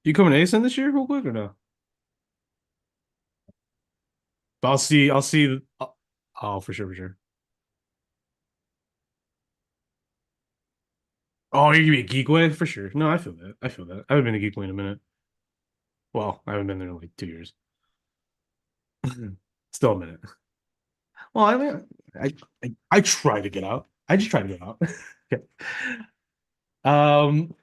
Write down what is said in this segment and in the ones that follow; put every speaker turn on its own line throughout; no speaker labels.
You coming to ASIN this year, real quick, or no? But I'll see. I'll see. Oh, for sure, for sure. Oh, you're gonna be a Geekway for sure. No, I feel that. I feel that. I haven't been to Geekway in a minute. Well, I haven't been there in like 2 years. Still a minute. Well, I mean, I try to get out. I just try to get out. Okay.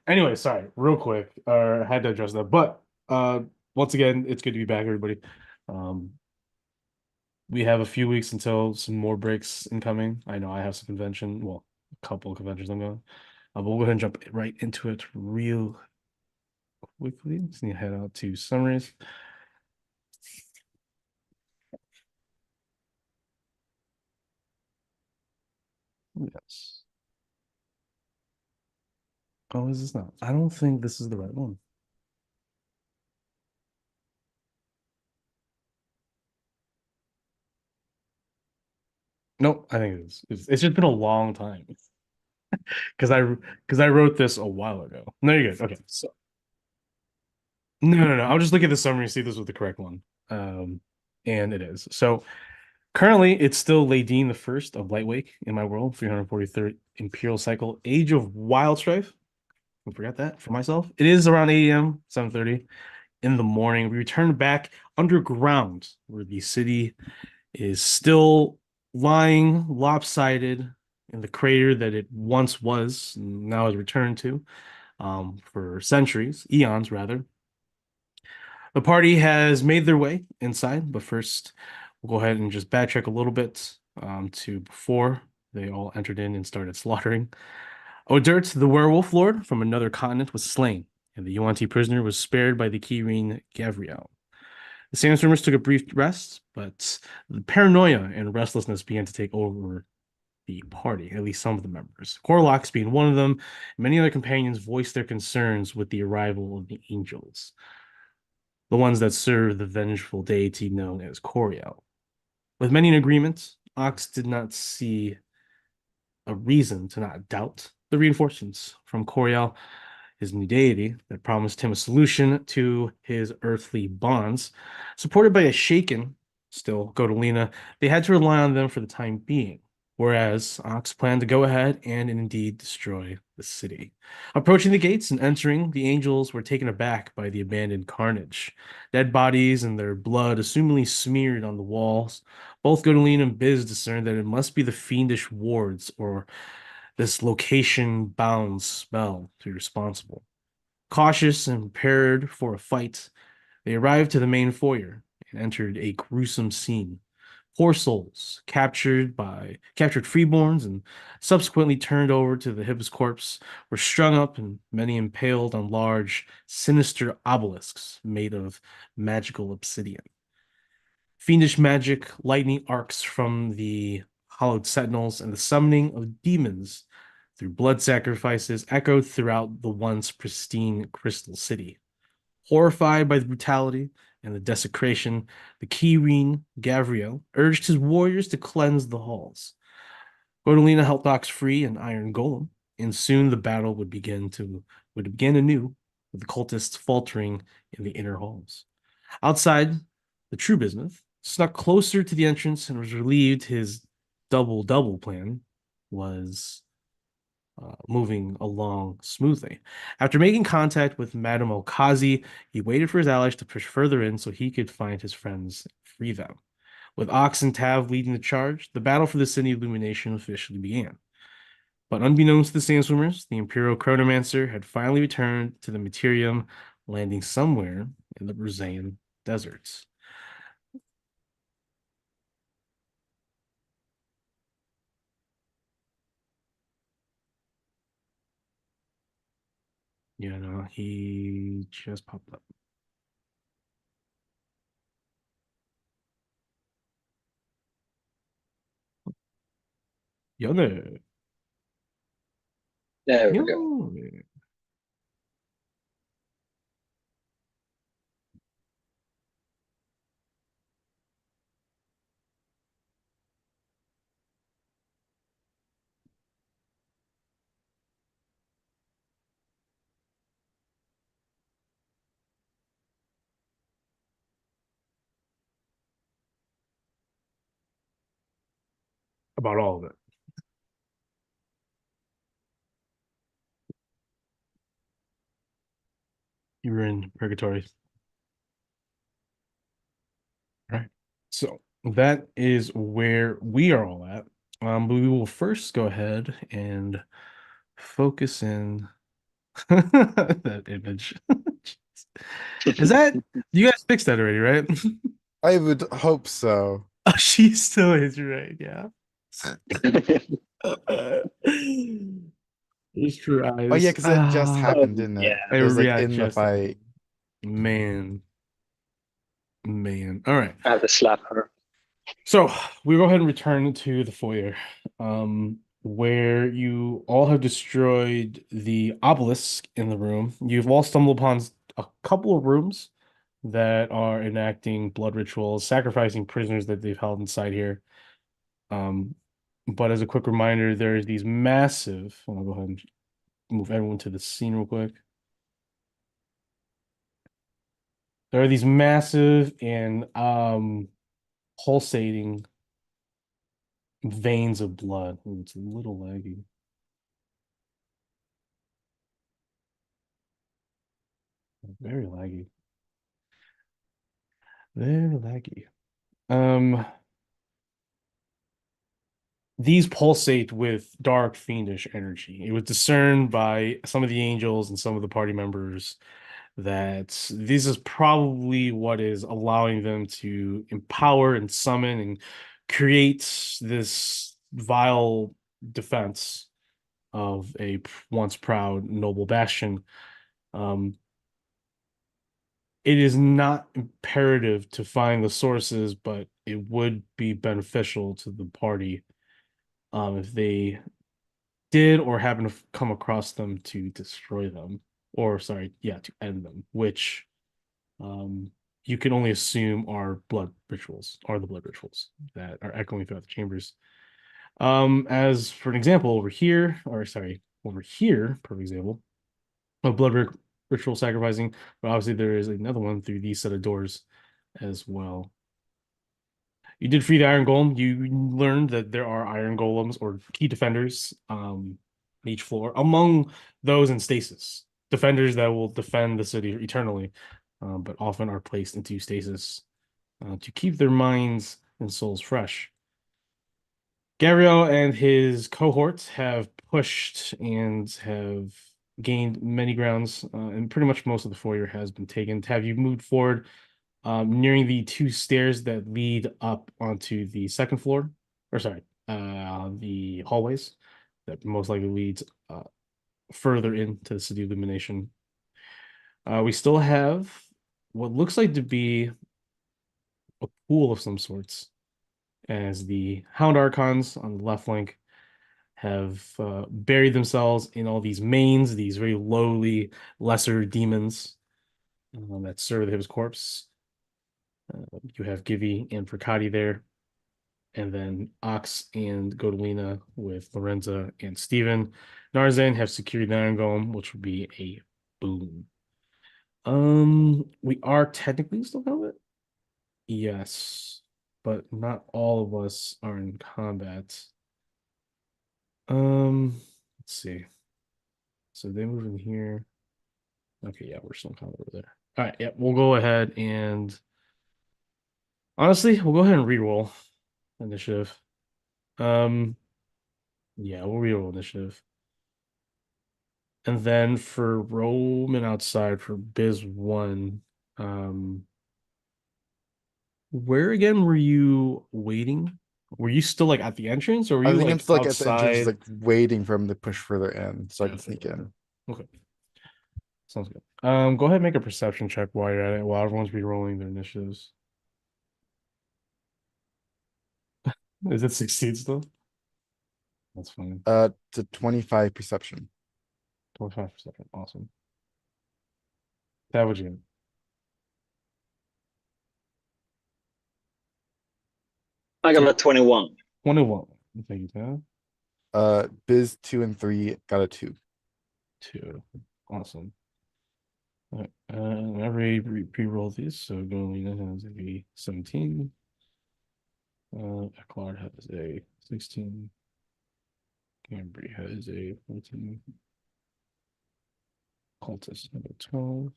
Anyway, sorry, real quick. Had to address that. But once again, it's good to be back, everybody. Um, we have a few weeks until some more breaks incoming. I know I have some convention, well, a couple of conventions I'm going. But we'll go ahead and jump right into it real quickly. Just need to head out to summaries. Yes. Oh, is this not? I don't think this is the right one. Nope, I think it is. It's just been a long time because I wrote this a while ago. No, you're good. Okay, so no. I'll just look at the summary and see if this was the correct one. Um, and it is. So currently, it's still Ladine the First of Lightwake in my world, 343rd Imperial Cycle, Age of Wild Strife. I forgot that for myself. It is around 8 a.m., 7:30 in the morning. We return back underground where the city is still lying lopsided in the crater that it once was, and now is returned to for centuries, eons rather. The party has made their way inside, but first we'll go ahead and just backtrack a little bit to before they all entered in and started slaughtering. Odert, the werewolf lord from another continent, was slain, and the Yuan-Ti prisoner was spared by the Kirin Gavriel. The sandstormers took a brief rest, but the paranoia and restlessness began to take over the party, at least some of the members. Corlox being one of them, many other companions voiced their concerns with the arrival of the angels, the ones that serve the vengeful deity known as Coriel. With many in agreement, Ox did not see a reason to not doubt the reinforcements from Coriel, his new deity, that promised him a solution to his earthly bonds. Supported by a shaken, still, Godolina, they had to rely on them for the time being, whereas Ox planned to go ahead and indeed destroy the city. Approaching the gates and entering, the angels were taken aback by the abandoned carnage. Dead bodies and their blood assumingly smeared on the walls. Both Godolina and Biz discerned that it must be the fiendish wards or this location bound spell to be responsible. Cautious and prepared for a fight, they arrived to the main foyer and entered a gruesome scene. Poor souls, captured freeborns and subsequently turned over to the Hibs corpse, were strung up and many impaled on large, sinister obelisks made of magical obsidian. Fiendish magic, lightning arcs from the hollowed sentinels, and the summoning of demons through blood sacrifices echoed throughout the once pristine Crystal City. Horrified by the brutality and the desecration, the Kirin Gavriel urged his warriors to cleanse the halls. Rodolina helped Ox free an iron golem, and soon the battle would begin anew, with the cultists faltering in the inner halls. Outside, the true bismuth snuck closer to the entrance and was relieved his double plan was moving along smoothly. After making contact with Madame Okazi, he waited for his allies to push further in so he could find his friends and free them. With Ox and Tav leading the charge, the battle for the City of Illumination officially began. But unbeknownst to the Sandswimmers, the Imperial Chronomancer had finally returned to the Materium, landing somewhere in the Bruzayan deserts. Yeah, no, he just popped up. Yone.
There we go.
Yone. about all of it. You were in purgatory. Right. So that is where we are all at. But we will first go ahead and focus in that image. Is that you guys fixed that already, right?
I would hope so.
Oh, she still is right, yeah. These true
Oh yeah,
eyes.
because it just
Ah,
happened, didn't
Yeah.
it? It was like
yeah,
in the
just
fight.
man, man. All right.
I have to slap her.
So we go ahead and return to the foyer, where you all have destroyed the obelisk in the room. You've all stumbled upon a couple of rooms that are enacting blood rituals, sacrificing prisoners that they've held inside here. Um, but as a quick reminder, there's these massive. I'll go ahead and move everyone to the scene real quick. There are these massive and pulsating veins of blood. Ooh, it's a little laggy. Very laggy. Very laggy. Um, these pulsate with dark fiendish energy. It was discerned by some of the angels and some of the party members that this is probably what is allowing them to empower and summon and create this vile defense of a once proud noble bastion. Um, it is not imperative to find the sources, but it would be beneficial to the party if they did or happen to come across them to destroy them, or sorry, yeah, to end them, which um, you can only assume are the blood rituals that are echoing throughout the chambers. As for an example, over here, or sorry, over here, for example, of ritual sacrificing, but obviously there is another one through these set of doors as well. You did free the Iron Golem. You learned that there are Iron Golems or key defenders on each floor. Among those in stasis, defenders that will defend the city eternally, but often are placed into stasis to keep their minds and souls fresh. Gabriel and his cohorts have pushed and have gained many grounds, and pretty much most of the foyer has been taken. Have you moved forward, nearing the two stairs that lead up onto the second floor, or sorry, the hallways that most likely leads further into the city illumination. We still have what looks like to be a pool of some sorts, as the Hound Archons on the left flank have buried themselves in all these mains, these very lowly, lesser demons that serve his corpse. You have Givi and Fricati there, and then Ox and Godolina with Lorenza and Steven. Narzan have secured the Iron Golem, which would be a boon. We are technically still helmet. Yes, but not all of us are in combat. Let's see. So they move in here. Okay, yeah, we're still in combat over there. All right, yeah, we'll go ahead and honestly, we'll go ahead and reroll initiative. Um, yeah, we'll reroll initiative. And then for Roman outside for Biz one, um, where again were you waiting? Were you still like at the entrance or were
I
you
think I'm
like
still like at the entrance,
outside?
like waiting for him to push further in so I can
Okay,
sneak in.
okay, sounds good. Go ahead and make a perception check while you're at it, while everyone's re-rolling their initiatives. Is it succeed still? That's fine.
To 25 perception.
25 perception. Awesome. That would you
I got a 21.
21. Thank you, Tab.
Biz 2 and 3 got a 2.
Two. Awesome. All right. Whenever you re-roll these, so Golina has a 17. Eclard has a 16. Cambry has a 14. Cultist has a 12.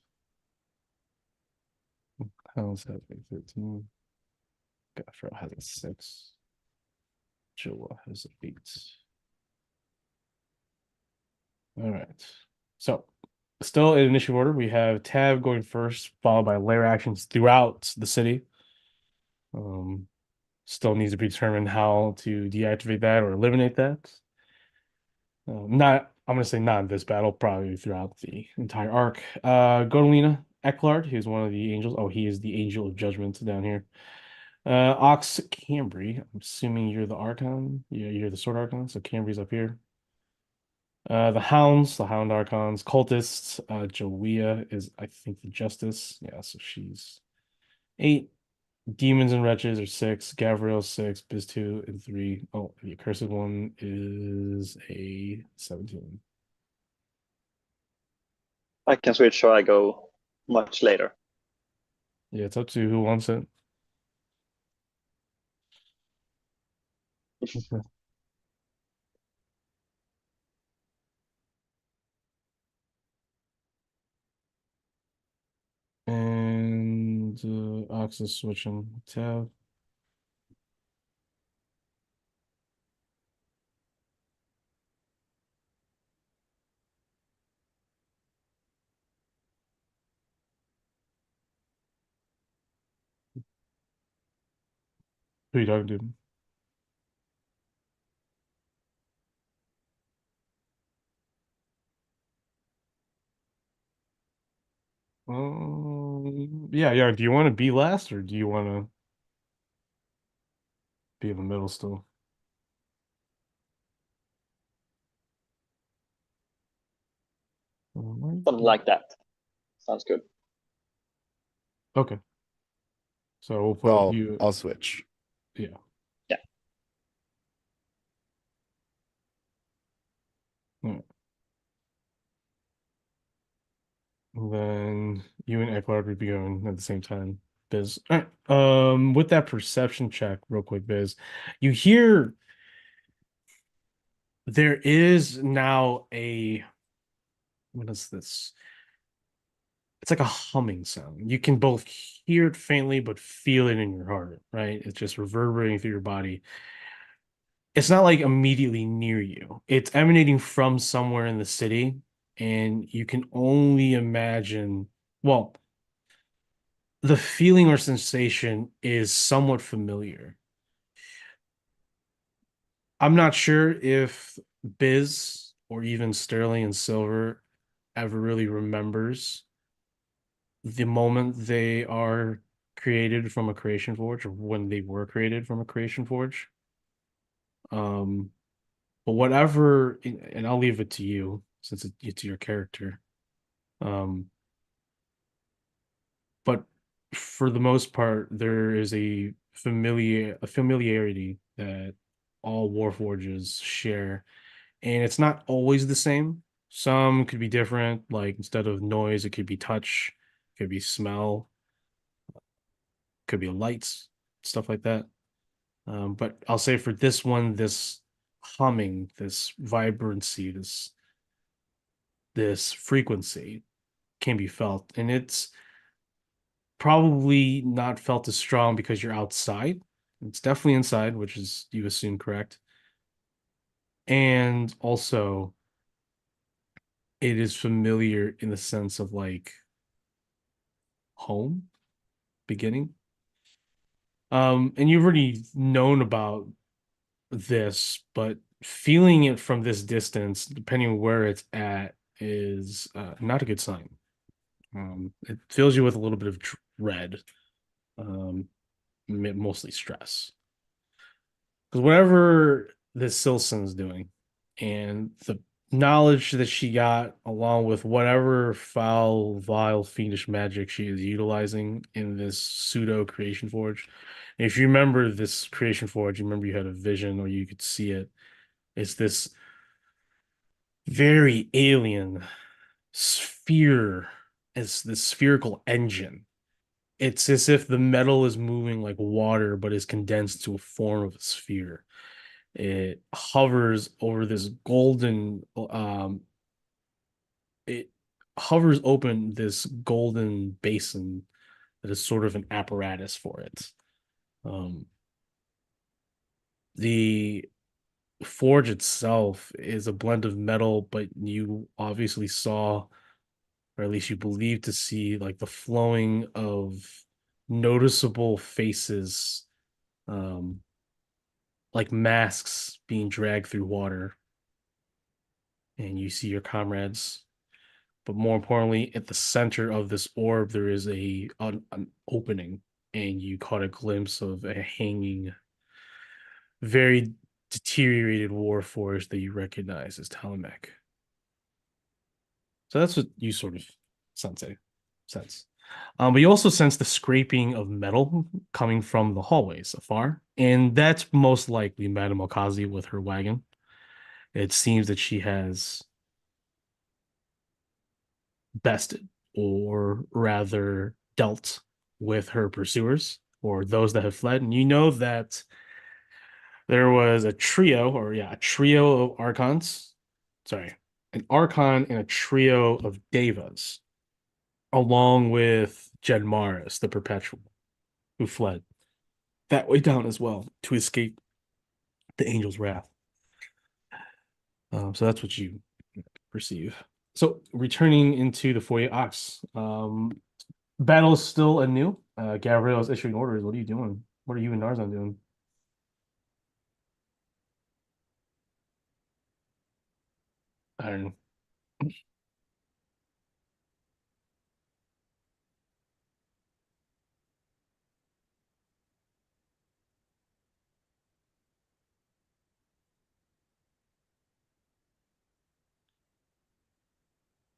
House has a 13. Gaffro has a 6. Joa has a 8. All right. So, still in initiative order, we have Tab going first, followed by layer actions throughout the city. Still needs to be determined how to deactivate that or eliminate that. Not, I'm gonna say not in this battle, probably throughout the entire arc. Godolina Ecklard, who's one of the angels. Oh, he is the angel of judgment down here. Ox Cambry, I'm assuming you're the Archon. Yeah, you're the Sword Archon, so Cambry's up here. The Hounds, the Hound Archons, Cultists, Joia is, I think, the Justice. Yeah, so she's 8. Demons and Wretches are 6. Gavriel 6. Biz 2 and 3. Oh, the Accursed one is a 17.
I can switch, so I go much later.
Yeah, it's up to who wants it. Okay. And Ox is switching tab. Who you talking to? Yeah. Do you want to be last or do you want to be in the middle still?
Something like that. Sounds good.
Okay. So we'll put you.
I'll switch.
Yeah.
Yeah.
All right. And then you and Ecklard would be going at the same time. Biz. All right. With that perception check, real quick, Biz, you hear there is now a what is this? It's like a humming sound. You can both hear it faintly, but feel it in your heart, right? It's just reverberating through your body. It's not like immediately near you. It's emanating from somewhere in the city, and you can only imagine, well, the feeling or sensation is somewhat familiar. I'm not sure if Biz or even Sterling and Silver ever really remembers the moment they are created from a creation forge or when they were created from a creation forge. Um, but whatever, and I'll leave it to you since it's your character. Um, but for the most part, there is a familiarity that all Warforges share, and it's not always the same. Some could be different, like instead of noise, it could be touch, it could be smell, could be lights, stuff like that. But I'll say for this one, this humming, this vibrancy, this frequency can be felt, and it's probably not felt as strong because you're outside. It's definitely inside, which is you assume correct. And also it is familiar in the sense of like home beginning. And you've already known about this, but feeling it from this distance, depending on where it's at, is not a good sign. It fills you with a little bit of dread, mostly stress. Because whatever this Silson's doing, and the knowledge that she got, along with whatever foul, vile, fiendish magic she is utilizing in this pseudo creation forge. And if you remember this creation forge, you remember you had a vision or you could see it. It's this very alien sphere, it's this spherical engine. It's as if the metal is moving like water, but is condensed to a form of a sphere. It hovers over this golden it hovers open this golden basin that is sort of an apparatus for it. Um, the forge itself is a blend of metal, but you obviously saw, or at least you believe to see, like the flowing of noticeable faces, um, like masks being dragged through water. And you see your comrades. But more importantly, at the center of this orb, there is an opening, and you caught a glimpse of a hanging, very deteriorated warforged that you recognize as Talamech. So that's what you sort of sense. But you also sense the scraping of metal coming from the hallways afar, and that's most likely Madame Okazi with her wagon. It seems that she has bested, or rather dealt with her pursuers or those that have fled. And you know that there was a trio, or yeah, a trio of archons. Sorry, an archon and a trio of devas, along with Jedmaris, the perpetual, who fled that way down as well to escape the angel's wrath. So that's what you perceive. So returning into the foyer ox, battle is still anew. Gabriel is issuing orders. What are you doing? What are you and Narzan doing? I don't know.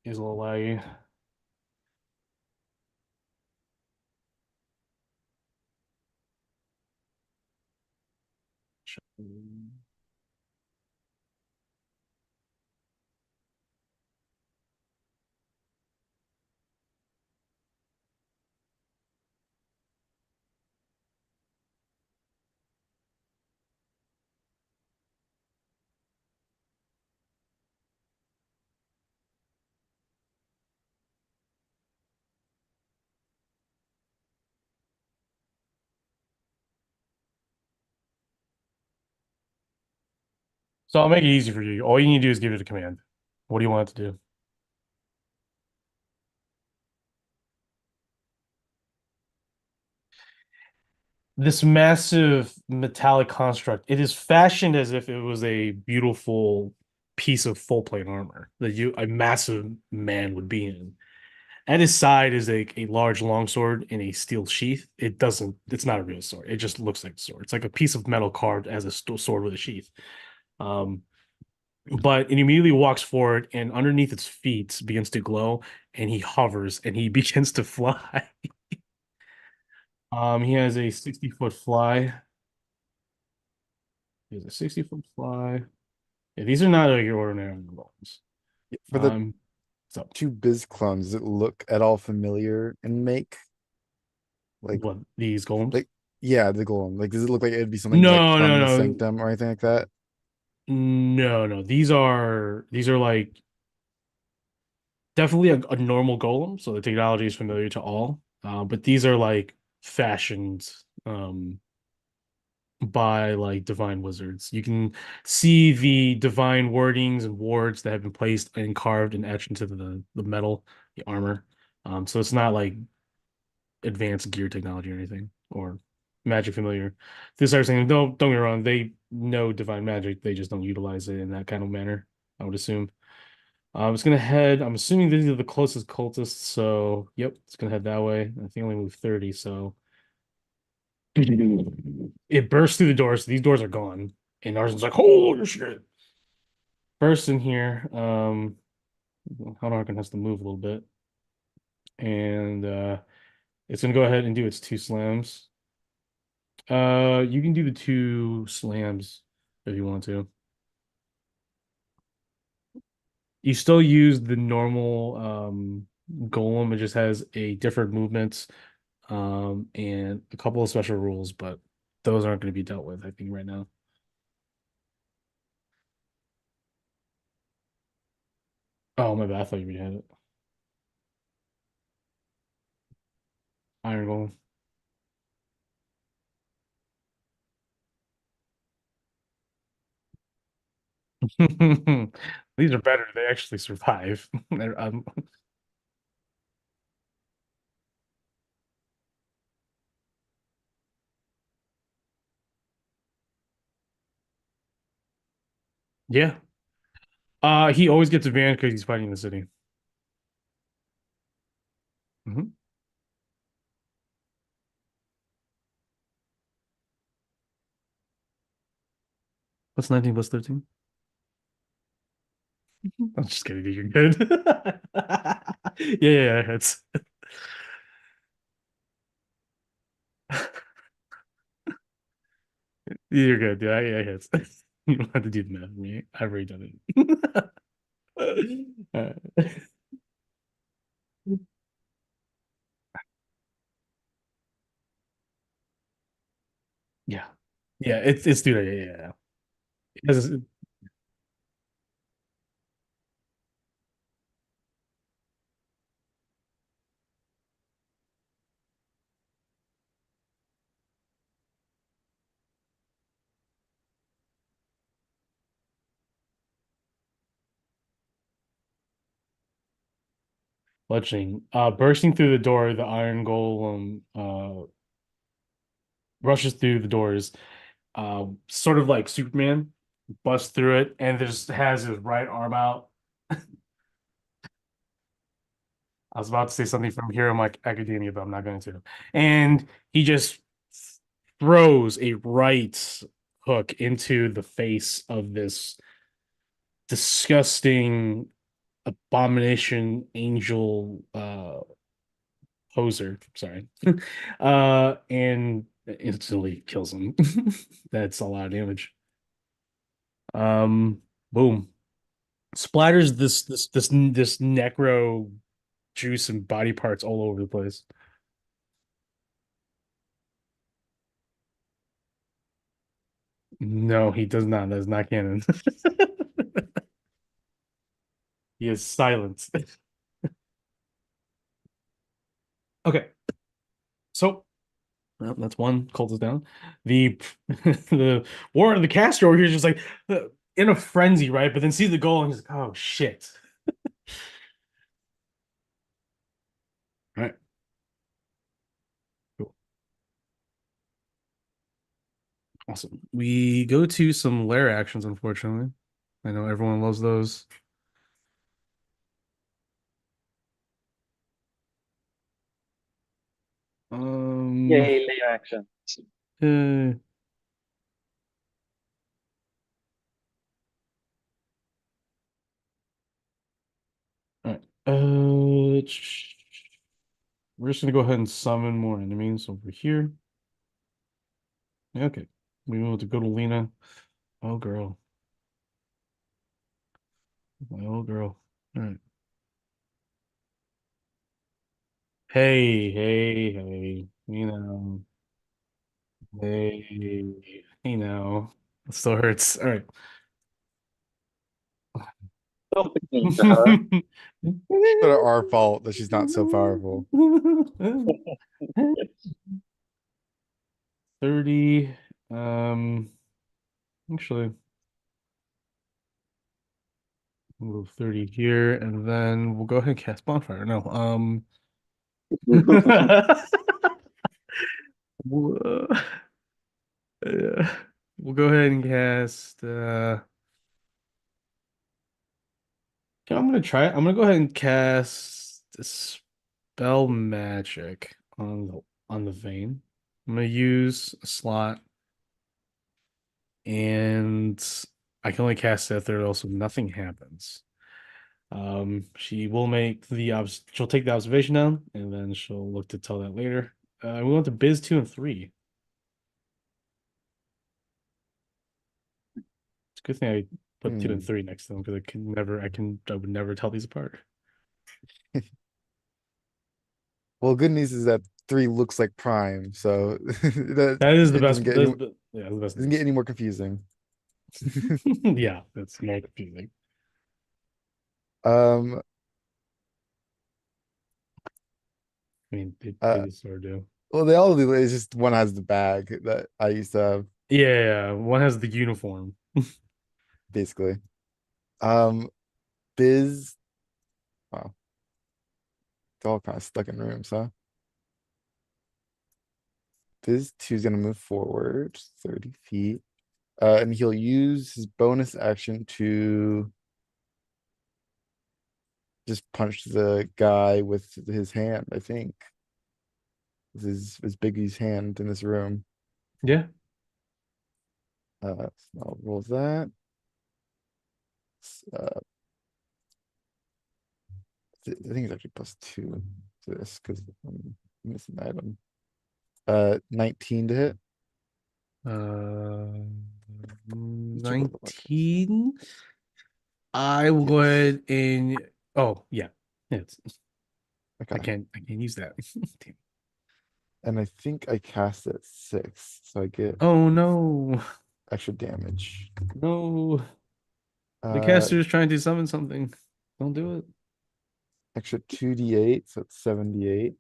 He's a little laggy. So I'll make it easy for you. All you need to do is give it a command. What do you want it to do? This massive metallic construct, it is fashioned as if it was a beautiful piece of full plate armor that a massive man would be in. At his side is a large longsword in a steel sheath. It's not a real sword. It just looks like a sword. It's like a piece of metal carved as a sword with a sheath. Um, but it immediately walks forward, and underneath its feet begins to glow, and he hovers and he begins to fly. He has a 60-foot fly. He has a 60-foot fly. Yeah, these are not like your ordinary bones.
For the
So
two Biz clones, does it look at all familiar in make? Like,
what, these golems?
like yeah, the golem. Like, does it look like it'd be something like
No,
from
no,
the
no,
Sanctum or anything like that?
no. These are like definitely a normal golem, so the technology is familiar to all. But these are like fashioned by like divine wizards. You can see the divine wordings and wards that have been placed and carved and etched into the metal, the armor. So it's not like advanced gear technology or anything, or magic familiar. This are saying, don't get me wrong, they know divine magic, they just don't utilize it in that kind of manner, I would assume. It's gonna head. I'm assuming these are the closest cultists, so yep, it's gonna head that way. I think I only move 30, so it bursts through the doors. So these doors are gone, and Arsenal's like, "Holy shit!" Bursts in here. Hunarkin has to move a little bit, and it's gonna go ahead and do its two slams. You can do the two slams if you want to. You still use the normal golem. It just has a different movements and a couple of special rules, but those aren't going to be dealt with, I think, right now. Oh my bad, I thought you had it. Iron Golem. These are better. They actually survive. Yeah. He always gets advantage because he's fighting the city. Mhm. What's 19 plus 13? I'm just kidding. You're good. Yeah, it's you're good. Yeah, it's you don't have to do the math for me. I've already done it. Uh, yeah. Yeah, it's dude, yeah. It has- Bludgeoning. Bursting through the door, the Iron Golem rushes through the doors, sort of like Superman, busts through it, and just has his right arm out. I was about to say something from Hero Mike Academia, but I'm not going to. And he just throws a right hook into the face of this disgusting abomination angel poser. Sorry. And instantly kills him. That's a lot of damage. Um, boom. Splatters this necro juice and body parts all over the place. No, he does not. That's not canon. He is silent. Okay, so well, that's one cult is down. The the War of the Caster over here is just like in a frenzy, right? But then sees the goal and he's like, oh shit. All right, cool. Awesome. We go to some lair actions, unfortunately. I know everyone loves those. Um,
Yay, layer action.
uh, all right. We're just gonna go ahead and summon more enemies over here. Yeah, okay. We move to go to Lena. Oh girl. My old girl. All right. Hey. Hey now. It still hurts. All right.
Don't be mean to her.
Sort of our fault that she's not so powerful.
30. Um, actually, we'll move 30 here, and then we'll go ahead and cast Bonfire. No, we'll, we'll go ahead and cast okay, I'm gonna try it. I'm gonna go ahead and cast Spell Magic on the vein. I'm gonna use a slot, and I can only cast it if there also nothing happens. She will make the she'll take the observation down, and then she'll look to tell that later. We went to Biz 2 and 3. It's a good thing I put 2 and
Hmm.
3 next to them because I would never tell these apart.
Well, good news is that 3 looks like prime, so that
That is the
it
best.
doesn't get
Yeah, the best
doesn't get
news.
any more confusing.
Yeah, that's more confusing.
Um,
I mean, they
uh,
just sort of do.
well, they all do. It's just one has the bag that I used to have,
Yeah, one has the uniform.
basically. Um, Biz. Wow, they're all kind of stuck in rooms, huh? Biz 2's gonna move forward 30 feet. And he'll use his bonus action to just punch the guy with his hand, I think. This is Biggie's hand in this room.
Yeah.
So I'll roll that. Uh, I think it's actually +2 to this because I'm missing an item. 19 to hit.
Uh,
Let's check what the fuck is.
19. I will go
Yes.
ahead and oh yeah. It's
Okay.
I can't use that. Damn.
And I think I cast it at 6, so I get
Oh no.
extra damage.
No. The
Uh,
caster is trying to summon something. Don't do it.
extra 2d8, so it's 78.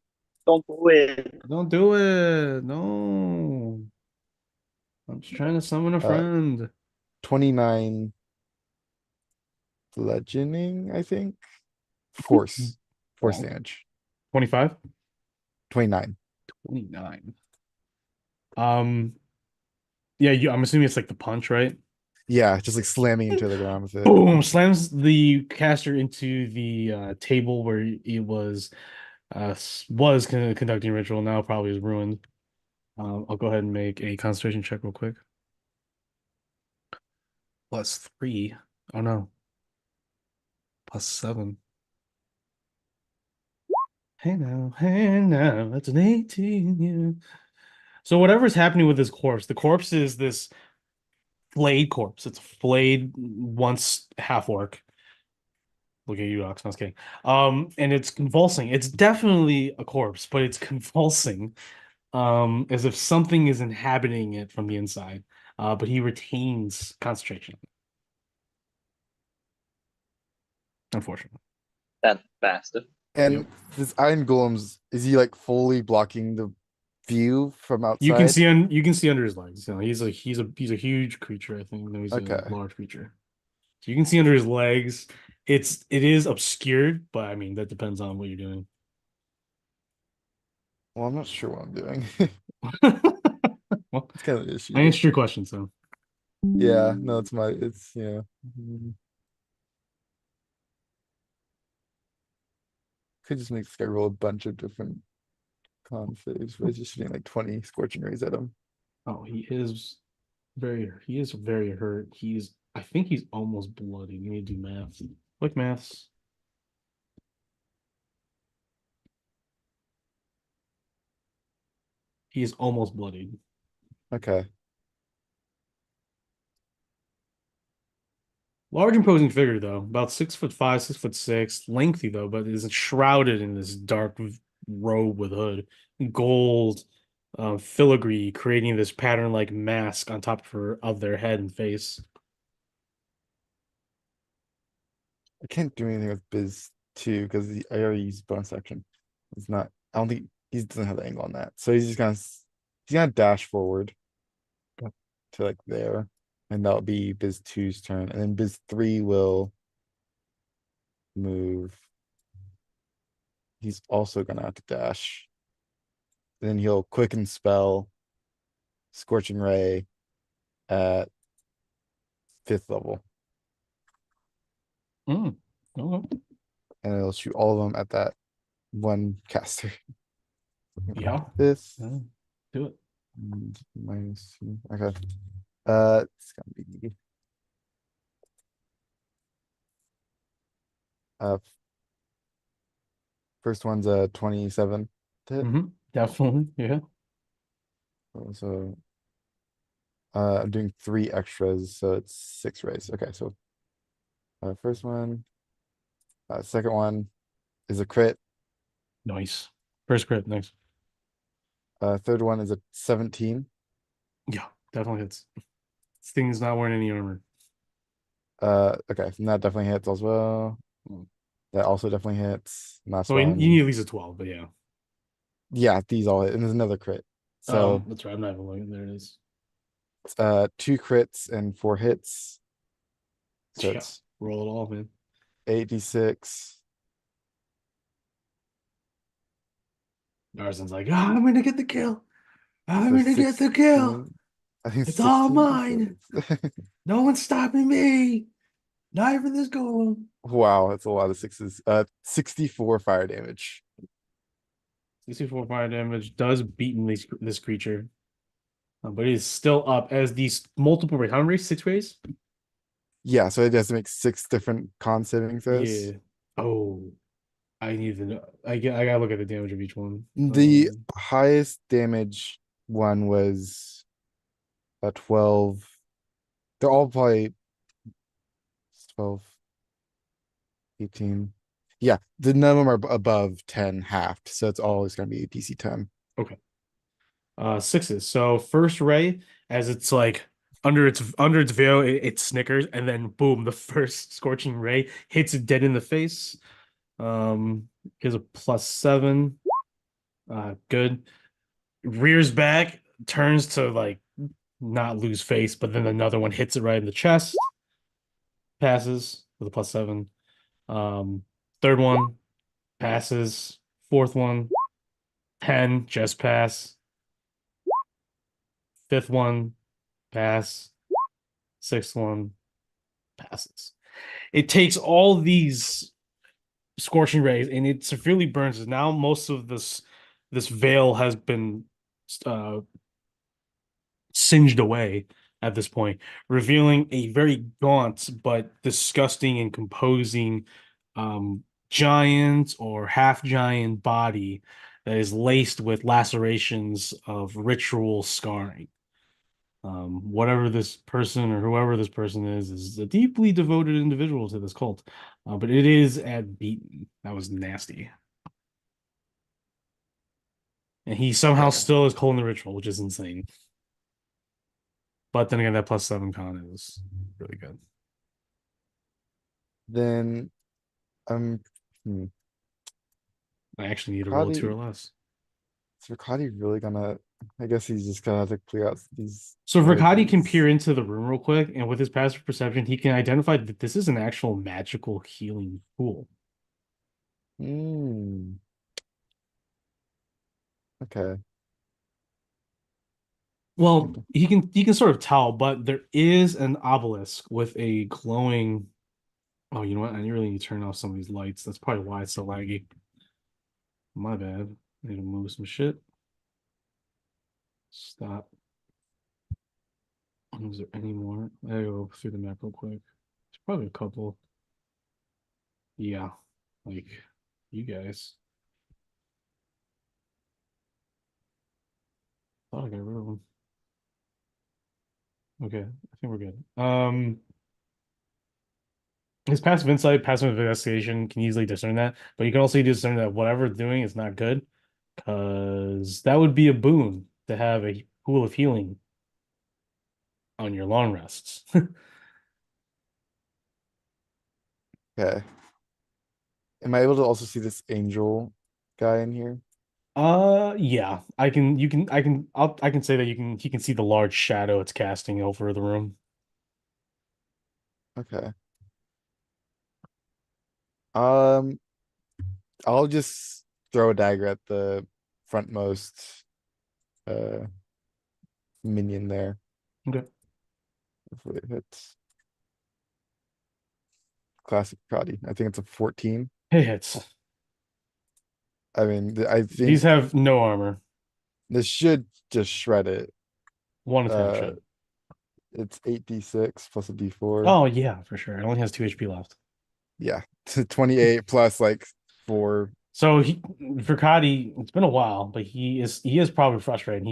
Don't do it.
Don't do it. No. I'm just trying to summon a
Uh,
friend.
29 bludgeoning, I think. Force
Wow.
damage.
25?
29.
29. Yeah, I'm assuming it's like the punch, right?
Yeah, just like slamming into the ground with it.
Boom, slams the caster into the table where it was conducting ritual, now probably is ruined. I'll go ahead and make a concentration check real quick. +3. Oh no. +7. Hey now, that's an 18. Yeah. So whatever's happening with this corpse, the corpse is this flayed corpse. It's a flayed once half orc. Look at you, Ox. I was kidding. And it's convulsing. It's definitely a corpse, but it's convulsing, as if something is inhabiting it from the inside. But he retains concentration, unfortunately.
That bastard.
And
Yep.
this Iron Golem's, is he like fully blocking the view from outside?
You can see under his legs. You know, he's a huge creature, I think. No, he's a
Okay.
large creature. So you can see under his legs. It is obscured, but I mean that depends on what you're doing.
Well, I'm not sure what I'm doing.
Well,
It's kind of an
I
issue.
answered your question, so
Yeah, no, it's, could just make this guy roll a bunch of different con saves, but it's just shooting like 20 scorching rays at him.
oh, he is very hurt. I think he's almost bloody. You need to do math. Quick maths. He is almost bloodied.
Okay.
Large imposing figure though, about 6'5", 6'6", lengthy though, but is shrouded in this dark robe with hood, gold, filigree, creating this pattern-like mask on top of their head and face.
I can't do anything with Biz 2 because I already used bonus action. It's not, I don't think he doesn't have the angle on that. So he's gonna dash forward to like there. And that'll be Biz 2's turn. And then Biz 3 will move. He's also gonna have to dash. Then he'll quicken spell Scorching Ray at 5th level.
Mm. Okay.
And it'll shoot all of them at that one caster.
Yeah.
This
Yeah. Do it.
-2. Okay. It's gonna be uh first one's a 27 to hit.
Definitely. Yeah.
So I'm doing 3 extras, so it's 6 rays. Okay, so first one, second one is a crit.
Nice. First crit. Nice.
Third one is a 17.
Yeah. Definitely hits. This thing's not wearing any armor.
Okay, and that definitely hits as well.
Mm.
That also definitely hits. Last
So you
one.
need at least a 12, but yeah.
Yeah, these all hit. And there's another crit. So
That's right. I'm not even looking. There it is.
2 crits and 4 hits. So
Yeah.
it's
Roll it all, man.
8d6.
Arson's like, "Ah, I'm gonna get the kill. I'm
So
gonna get the kill.
16. I think
It's all
16
mine.
d6.
No one's stopping me. Not even this golem."
Wow, that's a lot of sixes. 64 fire damage.
64 fire damage does beaten this creature, but it is still up as these multiple rays. How many rays? 6 rays?
Yeah, so it has to make 6 different con saving throws.
Yeah. Oh, I need to know. I gotta look at the damage of each one.
The highest damage one was a 12. They're all probably 12, 18. Yeah, none of them are above 10 halved, so it's always going to be a DC 10.
Okay. Sixes. So first ray, as it's like under its veil, it snickers, and then boom, the first scorching ray hits it dead in the face. Gives a +7. Good. Rears back, turns to like not lose face, but then another one hits it right in the chest. Passes with a +7. Um, third one passes. Fourth one, 10, just pass. Fifth one, pass. Sixth one, passes. It takes all these scorching rays and it severely burns. Now most of this veil has been uh singed away at this point, revealing a very gaunt but disgusting and composing giant or half giant body that is laced with lacerations of ritual scarring. Whatever this person or whoever this person is a deeply devoted individual to this cult. But it is at beaten. That was nasty. And he somehow
Okay.
still is calling the ritual, which is insane. But then again, that +7 con is really good.
Then um hmm,
I actually need to roll a 2 or
Cody,
less.
so Cody really gonna, I guess he's just gonna have to clear out these
So Verkadi can
IVs.
peer into the room real quick, and with his passive perception, he can identify that this is an actual magical healing pool.
Hmm. Okay.
Well, he can sort of tell, but there is an obelisk with a glowing. Oh, you know what? I really need to turn off some of these lights. That's probably why it's so laggy. My bad. I need to move some shit. Stop. Is there any more? I gotta go through the map real quick. There's probably a couple. Yeah, like you guys. Thought I got rid of them. Okay, I think we're good. His passive insight, passive investigation can easily discern that, but you can also discern that whatever it's doing is not good, because that would be a boon to have a pool of healing on your long rests.
Okay. Am I able to also see this angel guy in here?
Yeah, I can say that he can see the large shadow it's casting over the room.
Okay. Um, I'll just throw a dagger at the frontmost uh minion there.
Okay.
Hopefully it hits. Classic Prodi. I think it's a 14.
It hits.
I mean, I
These
think
have no armor.
this should just shred it.
One attack
Uh,
shot.
it's 8d6 plus a d4.
Oh yeah, for sure. It only has 2 HP left.
Yeah, 28 plus like 4.
So Verkadi, it's been a while, but he is probably frustrated.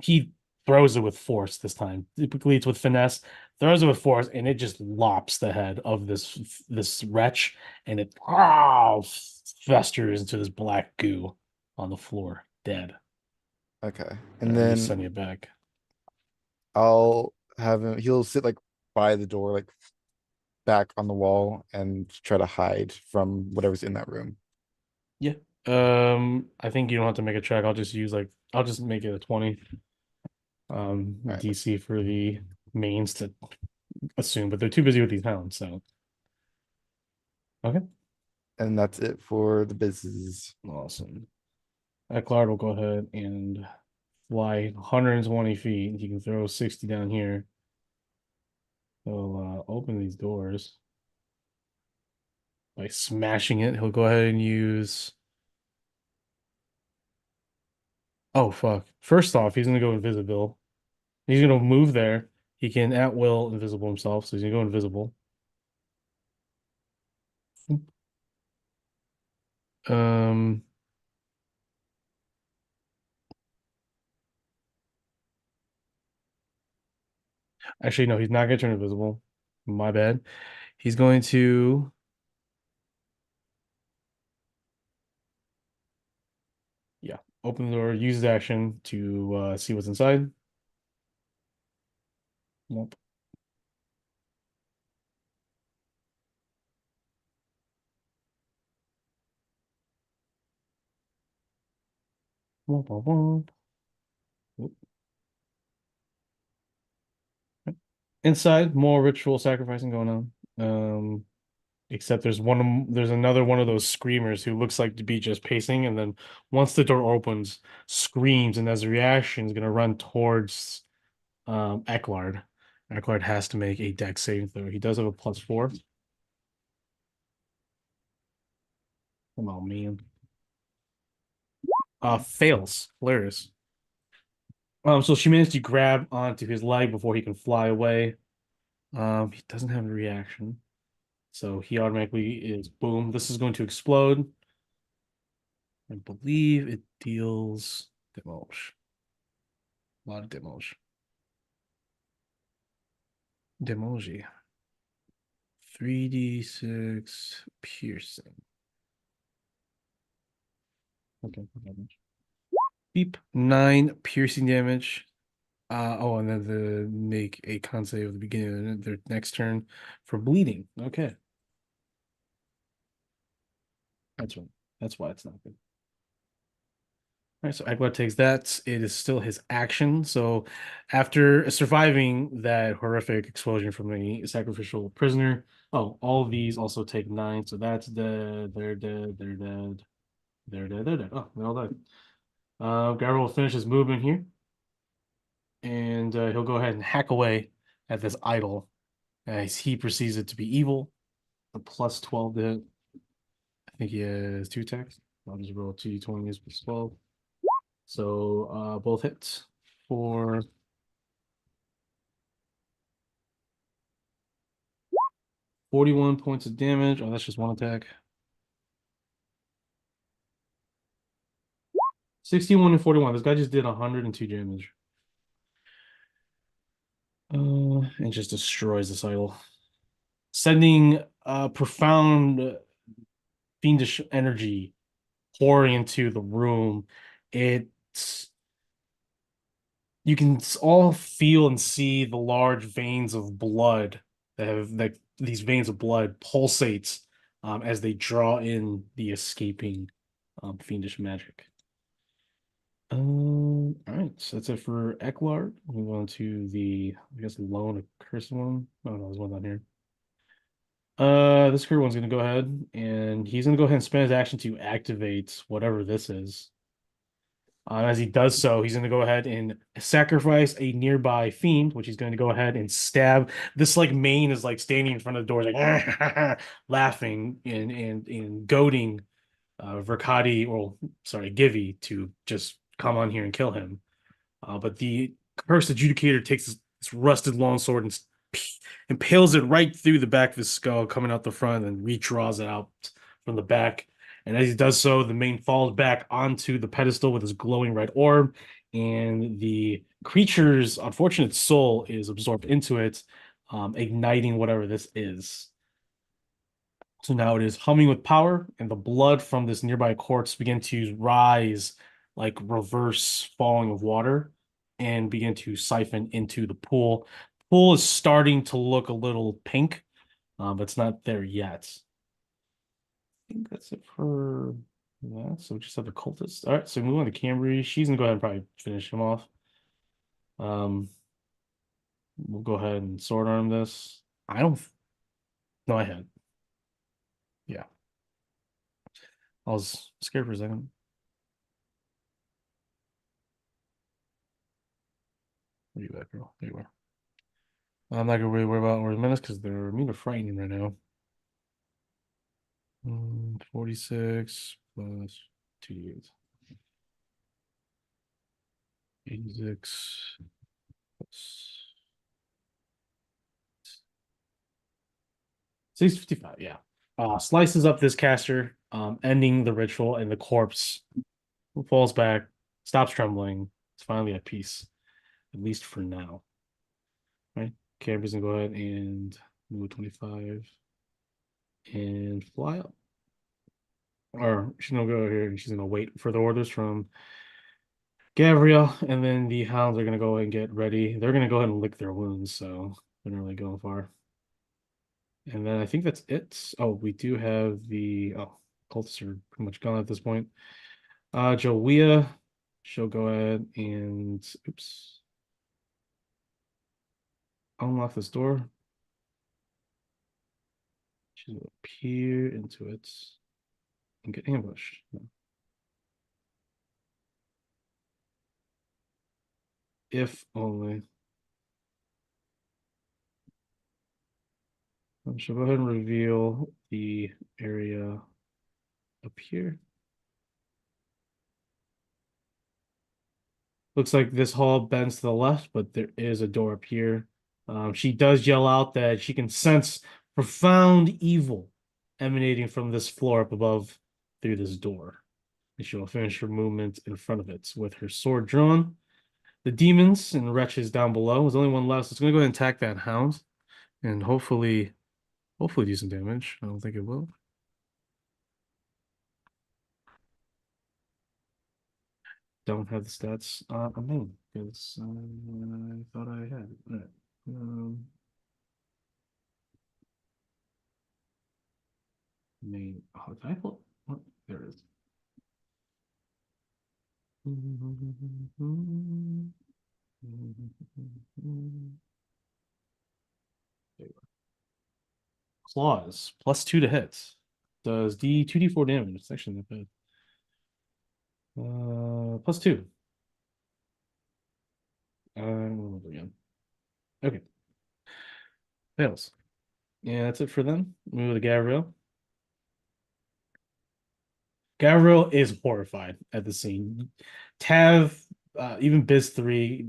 He throws it with force this time. Typically it's with finesse, throws it with force, and it just lops the head of this wretch, and it festers into this black goo on the floor, dead.
Okay,
All
and
right, let me
then
send you back.
I'll have him. He'll sit like by the door, like back on the wall and try to hide from whatever's in that room.
Yeah. I think you don't have to make a check. I'll just make it a 20.
Right.
DC for the mains to assume, but they're too busy with these hounds, so okay.
And that's it for the business.
Awesome. Eclard will go ahead and fly 120 feet. He can throw 60 down here. He'll open these doors by smashing it. He'll go ahead and use. Oh, fuck. First off, he's going to go invisible. He's going to move there. He can at will invisible himself, so he's going to go invisible. Um, Actually, no, he's not going to turn invisible. My bad. He's going to. Yeah, open the door, use his action to see what's inside. Nope. Womp, womp, womp. Oop. Inside, more ritual sacrificing going on. Except there's another one of those screamers who looks like to be just pacing, and then once the door opens, screams, and as a reaction is gonna run towards Ecklard. Ecklard has to make a dex saving throw. He does have a +4. Come on, man. Fails. Hilarious. So she managed to grab onto his leg before he can fly away. He doesn't have a reaction. So he automatically is boom. This is going to explode. I believe it deals demolish. A lot of demolish. Demology. 3d6 piercing. Okay. Beep. 9 piercing damage. Oh, and then the make a con save at the beginning of their next turn for bleeding. Okay. That's right. That's why it's not good. All right, so Aglar takes that. It is still his action. So after surviving that horrific explosion from the sacrificial prisoner, oh, all of these also take 9. So that's dead. They're dead. They're dead. They're dead. They're dead. Oh, they all died. Gabriel will finish his movement here. And he'll go ahead and hack away at this idol as he perceives it to be evil. A +12 to hit. I think he has 2 attacks. I'll just roll 2d20 plus 12. So both hits for 41 points of damage. Oh, that's just one attack. 61 and 41. This guy just did 102 damage. And just destroys this idol. Sending profound fiendish energy pouring into the room. It's you can all feel and see the large veins of blood that these veins of blood pulsates as they draw in the escaping fiendish magic. All right, so that's it for Eklard. Move on to the, I guess, lone accursed one. Oh no, there's one down here. This current one's gonna go ahead and he's gonna go ahead and spend his action to activate whatever this is. As he does so, he's going to go ahead and sacrifice a nearby fiend, which he's going to go ahead and stab. This like main is like standing in front of the door, like laughing and goading Verkadi, or sorry, Givy to just come on here and kill him. But the cursed adjudicator takes this rusted longsword and impales it right through the back of his skull, coming out the front, and redraws it out from the back. And as he does so, the main falls back onto the pedestal with his glowing red orb, and the creature's unfortunate soul is absorbed into it, igniting whatever this is. So now it is humming with power, and the blood from this nearby corpse begin to rise like reverse falling of water and begin to siphon into the pool. Pool is starting to look a little pink, but it's not there yet. I think that's it for that. So we just have the cultist. All right, so we move on to Cambry. She's gonna go ahead and probably finish him off. Um, we'll go ahead and sword arm this. I don't. No, I had. Yeah, I was scared for a second. Where you at, girl? There you are. I'm not gonna really worry about Order Menace because they're immune to frightening right now. 46 plus 2d8. 86 plus 655, yeah. Slices up this caster, ending the ritual, and the corpse falls back, stops trembling. It's finally at peace, at least for now. Right? Camber's gonna go ahead and move 25 and fly up. Or she's gonna go here and she's gonna wait for the orders from Gabriel, and then the hounds are gonna go ahead and get ready. They're gonna go ahead and lick their wounds, so they're not really going far. And then I think that's it. Oh, we do have the cultists are pretty much gone at this point. Joia, she'll go ahead and oops. Unlock this door. She'll appear into it and get ambushed. If only. She'll go ahead and reveal the area up here. Looks like this hall bends to the left, but there is a door up here. She does yell out that she can sense profound evil emanating from this floor up above through this door. And she will finish her movement in front of it with her sword drawn. The demons and wretches down below. There's only one left. So it's going to go ahead and attack that hound and hopefully do some damage. I don't think it will. Don't have the stats on me because I thought I had it. All right. Main. Oh, did I pull? What? There it is. There you go. Claws +2 to hit. Does D 2d4 damage. It's actually not bad. +2. Again. Okay. Fails. Yeah, that's it for them. Move to Gabriel. Gabriel is horrified at the scene. Tav, even Biz 3,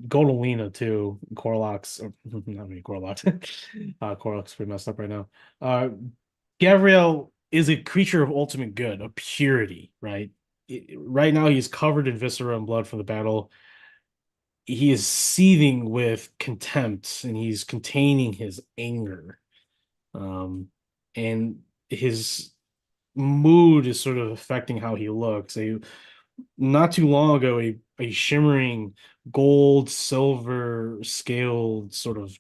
Godolina too, Corlox, or not really Corlox. Corlox pretty messed up right now. Gabriel is a creature of ultimate good, of purity, right? Right now he's covered in viscera and blood from the battle. He is seething with contempt and he's containing his anger. And his mood is sort of affecting how he looks. Not too long ago, a shimmering gold, silver scaled sort of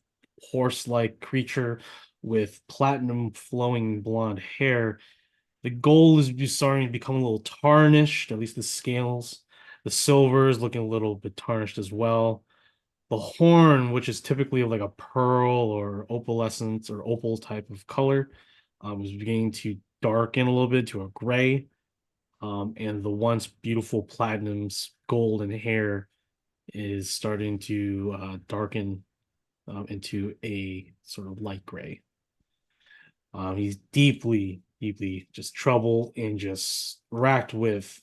horse-like creature with platinum flowing blonde hair. The gold is starting to become a little tarnished, at least the scales. The silver is looking a little bit tarnished as well. The horn, which is typically like a pearl or opalescent or opal type of color, is beginning to darken a little bit to a gray. And the once beautiful platinum's golden hair is starting to darken into a sort of light gray. He's deeply, deeply just troubled and just racked with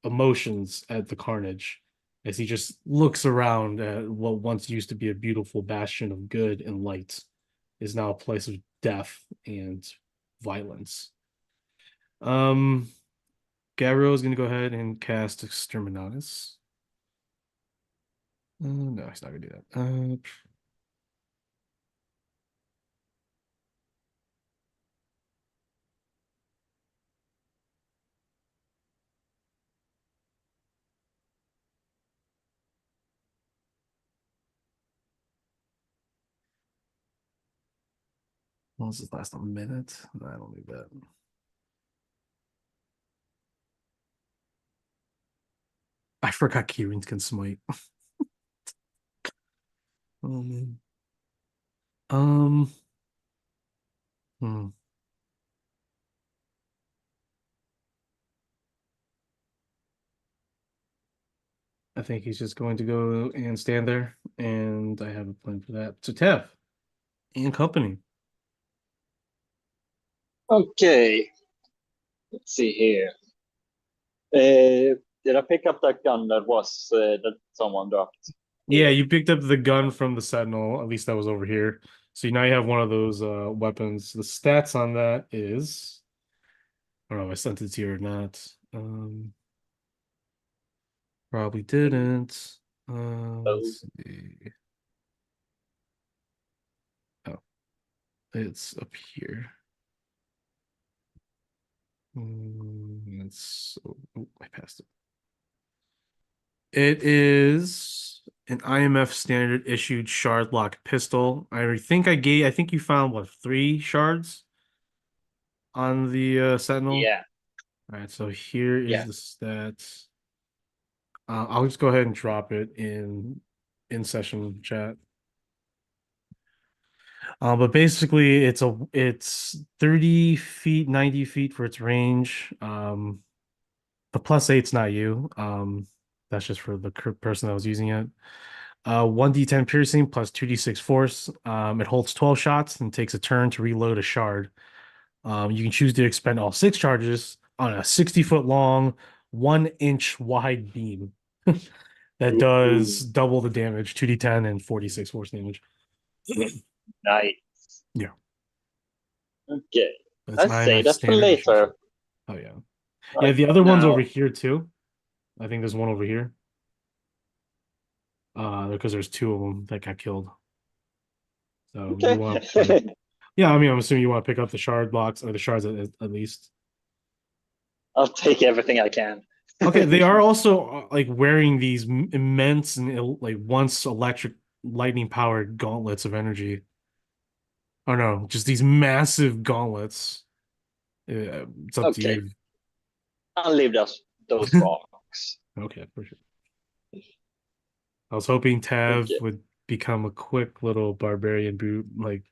emotions at the carnage as he just looks around at what once used to be a beautiful bastion of good and light is now a place of death and violence. Gabriel is going to go ahead and cast Exterminatus. No, he's not going to do that. Well, this last a minute. No, I don't need that. I forgot Keyrings can smite. Oh man. Um. Hmm. I think he's just going to go and stand there, and I have a plan for that. So Tev and company.
Okay, let's see here. Did I pick up that gun that someone dropped?
Yeah, you picked up the gun from the Sentinel. At least that was over here. So now you have one of those weapons. The stats on that is, I don't know if I sent it to you or not. Probably didn't.
Oh,
Let's see. Oh, it's up here. It's oh, I passed it. It is an IMF standard issued shard lock pistol. I think you found what, 3 shards on the Sentinel.
yeah,
All right, so here is
yeah.
the stats. I'll just go ahead and drop it in session chat. But basically, it's 30 feet, 90 feet for its range. The +8's not you. That's just for the person that was using it. 1d10 piercing plus 2d6 force. It holds 12 shots and takes a turn to reload a shard. You can choose to expend all 6 charges on a 60-foot long, 1-inch wide beam that does
Ooh,
double the damage, 2d10 and 46 force damage.
nice.
Yeah,
Okay,
that's an
let's say
IMF
that for
standard issue.
later.
Oh yeah, yeah.
Right
The other one's over
now,
here too. I think there's one over here. Because there's 2 of them that got killed. So you
okay.
want yeah, I mean, I'm assuming you want to pick up the shard blocks or the shards at least.
I'll take everything I can.
Okay, they are also like wearing these immense and like once electric lightning powered gauntlets of energy. Oh no, just these massive gauntlets. It's up to
Okay,
you.
I'll leave those rocks.
Okay, for sure. I was hoping Tav
Okay,
would become a quick little barbarian boot like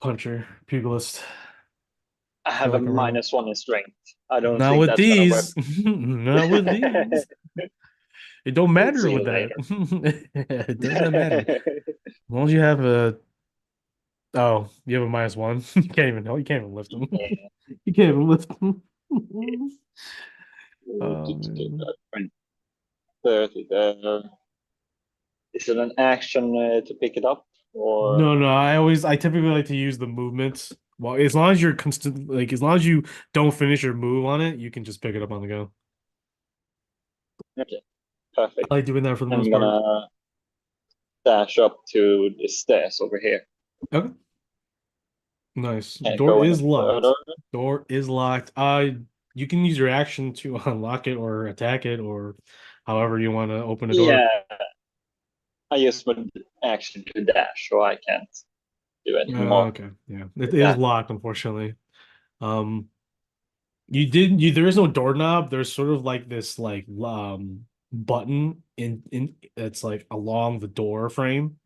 puncher, pugilist.
I
Feel
have a
like a real.
-1 in strength. I don't
Not
think
with
that's gonna work.
these. Not with these. It don't
We'll
matter
see
with that.
later.
It does not matter. As long as you have a oh, you have a -1. You can't even know. You can't even lift them.
Yeah.
You can't even lift them. Oh man.
30 there. Is it an action to pick it up or
No, no. I typically like to use the movement. Well, as long as you're constant, like as long as you don't finish your move on it, you can just pick it up on the go.
okay, perfect.
I like doing that for the most
I'm
part.
gonna dash up to the stairs over here.
Okay. Nice.
Can't
Door
go any
is locked.
further.
Door is locked. You can use your action to unlock it or attack it or however you want to open a door.
Yeah, I use my action to dash, so I can't do anything more
Okay. Yeah. It
with
is
that.
locked, unfortunately. Um, there is no doorknob. There's sort of like this like button in it's like along the door frame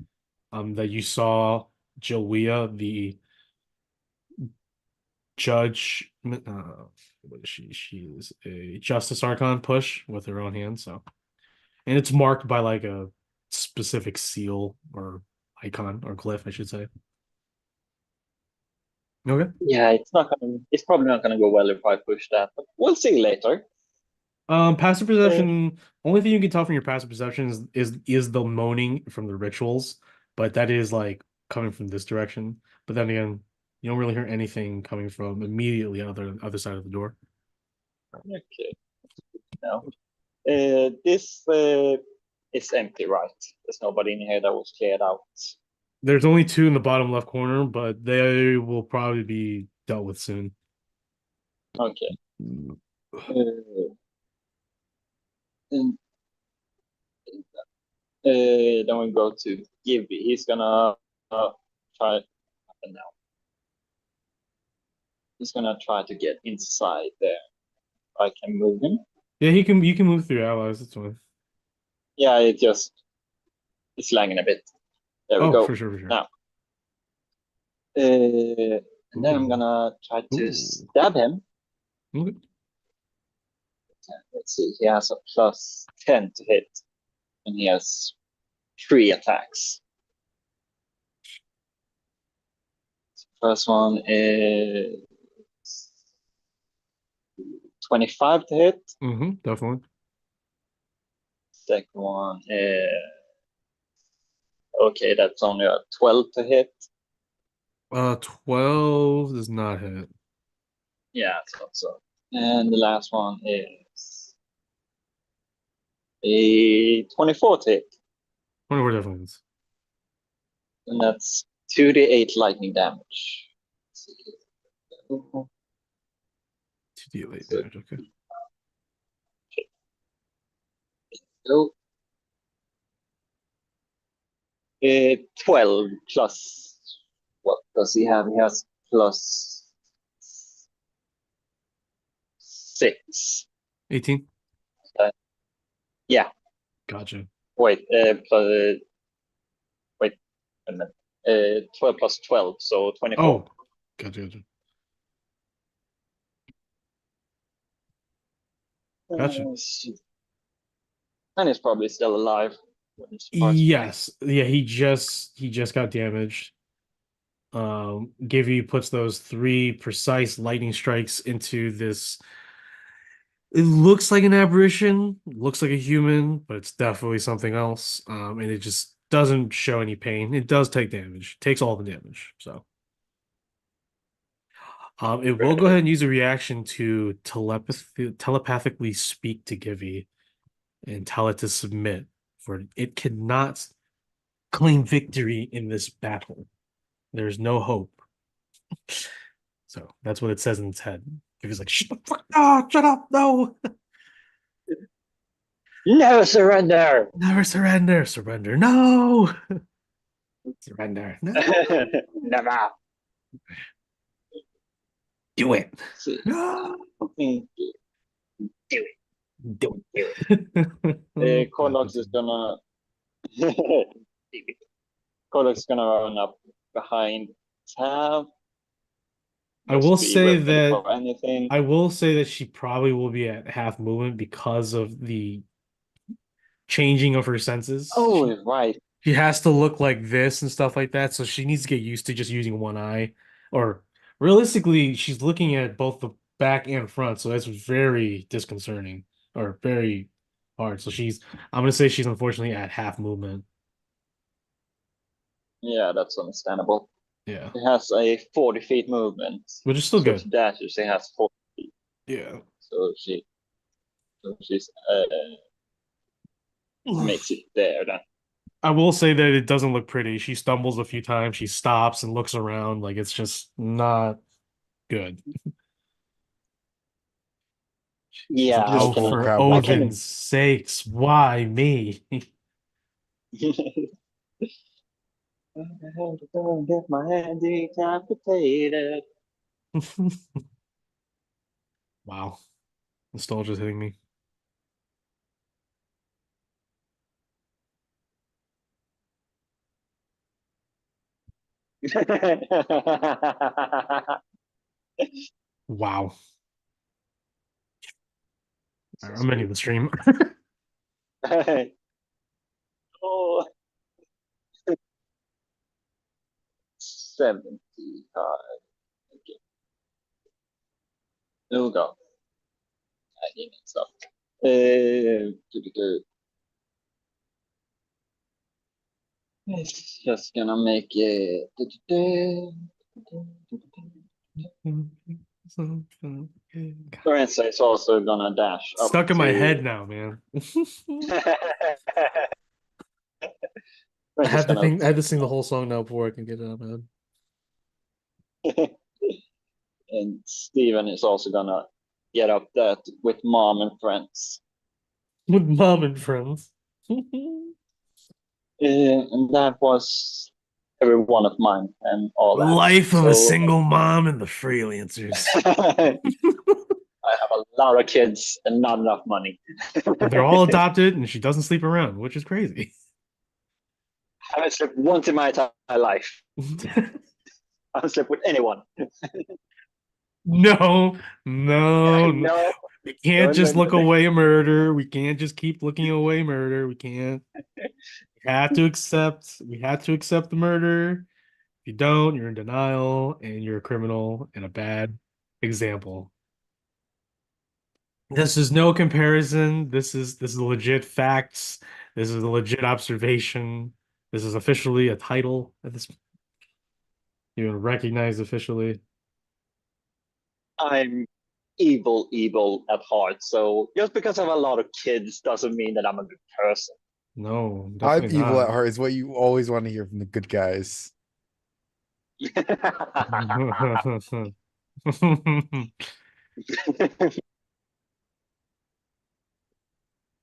that you saw Jilwea, the judge what is she? She is a Justice Archon push with her own hand, so and it's marked by like a specific seal or icon or glyph, I should say. Okay.
Yeah, it's probably not gonna go well if I push that, but we'll see later.
Passive
Uh,
perception. Only thing you can tell from your passive perception is the moaning from the rituals, but that is like coming from this direction. But then again, you don't really hear anything coming from immediately other side of the door.
okay, now this is empty, right? There's nobody in here that was cleared out.
There's only 2 in the bottom left corner, but they will probably be dealt with soon.
Okay. And, then we go to Gibby. He's gonna try happen now. He's gonna try to get inside there. I can move him.
Yeah, you can move through allies. That's fine.
Yeah, it's lagging a bit. There we
Oh,
go.
for sure, for sure.
Now. And then I'm
Ooh.
gonna try to
Ooh.
stab him.
Okay.
Let's see, he has a +10 to hit, and he has 3 attacks. First one is 25 to hit.
Definitely.
Second one is okay, that's only a 12 to hit.
12 does not hit.
Yeah, I thought so. And the last one is a 24 to hit,
24 definitely hits.
and that's 2d8 lightning damage. Let's see.
2d8 damage, okay.
So, 12 plus, what does he have? He has +6.
18?
Yeah,
Gotcha.
wait, wait a minute. 12 plus 12, so 24.
Oh, gotcha. Gotcha.
And he's probably still alive.
Yes. Yeah, he just got damaged. Givy puts those 3 precise lightning strikes into this. It looks like an aberration, looks like a human, but it's definitely something else. And it just doesn't show any pain. It does take damage, takes all the damage. So, it will go ahead and use a reaction to telepathically speak to Givy and tell it to submit, for it cannot claim victory in this battle. There's no hope. So that's what it says in its head. Givy's like, shut the fuck up, shut up, no.
Never surrender.
Never surrender. Surrender. No. Surrender. No.
Never.
Do it.
See.
No.
Do it.
Do
it. Corlox is gonna Corlox is gonna run up behind Tav.
I will say
that
she probably will be at half movement because of the changing of her senses.
Oh, right.
She has to look like this and stuff like that, so she needs to get used to just using one eye. Or realistically, she's looking at both the back and front, so that's very disconcerting or very hard. So I'm gonna say she's unfortunately at half movement.
Yeah, that's understandable.
Yeah.
It has a 40 feet movement.
Which is still good.
She dashes, she has 40 feet.
Yeah.
So she's makes it there then.
I will say that it doesn't look pretty. She stumbles a few times, she stops and looks around, like it's just not good.
Yeah,
Oh, for Odin's sakes, why me?
Don't get my hand decapitated.
Wow. Nostalgia's hitting me. Wow. I'm ending the stream.
Oh. 75. Okay. We'll go. I think it's up. It's just gonna make it. Lorenzo is also gonna dash up.
Stuck in my head now, man. I had to sing the whole song now before I can get it out of my
head. And Steven is also gonna get up that with mom and friends.
With mom and friends.
And that was every one of mine and all that.
Life of a
So
single mom and the freelancers.
I have a lot of kids and not enough money.
And they're all adopted, and she doesn't sleep around, which is crazy.
I haven't slept once in my entire life. I haven't slept with anyone.
No, no, no.
No,
We can't
no,
just
no,
look
no.
away murder. We can't just keep looking away murder. We can't. We have to accept. We have to accept the murder. If you don't, you're in denial and you're a criminal and a bad example. This is no comparison. This is legit facts. This is a legit observation. This is officially a title at this you recognized officially.
I'm evil, evil at heart. So just because I have a lot of kids doesn't mean that I'm a good person.
No,
I'm
definitely
evil at
not.
heart is what you always want to hear from the good guys.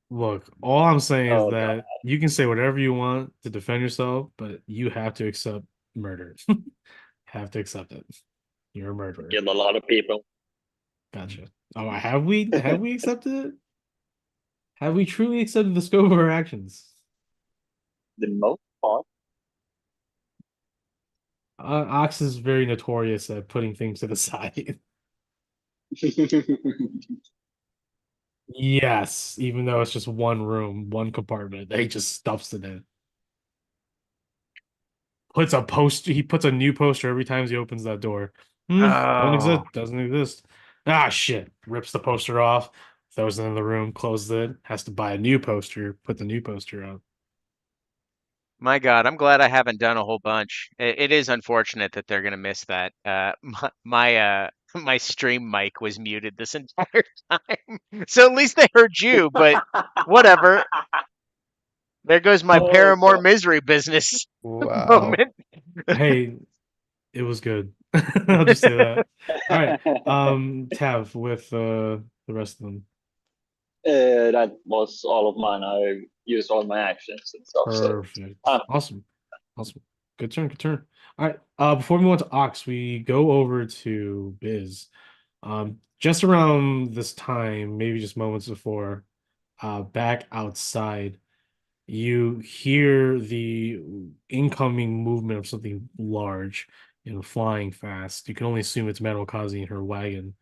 Look, all I'm saying is
Oh god,
that you can say whatever you want to defend yourself, but you have to accept murder. Have to accept it. You're a murderer.
kill a lot of people.
Gotcha. Oh, have we accepted it? Have we truly accepted the scope of our actions?
The most part.
Ox is very notorious at putting things to the side. Yes, even though it's just one room, one compartment, he just stuffs it in. Puts a post. He puts a new poster every time he opens that door. Don't exist.
Oh
Doesn't exist. Ah, shit. Rips the poster off, throws it in the room, closes it. Has to buy a new poster. Put the new poster on.
my God, I'm glad I haven't done a whole bunch. It is unfortunate that they're gonna miss that. My stream mic was muted this entire time, so at least they heard you. But whatever. There goes my
Oh
Paramore
god.
Misery business
Wow.
moment.
Hey, it was good. I'll just say that. All right. Tav with the rest of them.
That was all of mine. I used all my actions and stuff. So
Perfect.
um,
Awesome. Awesome. Good turn. Good turn. All right. Before we move on to Ox, we go over to Biz. Just around this time, maybe just moments before, back outside, you hear the incoming movement of something large, flying fast. You can only assume it's Madokazi in her wagon.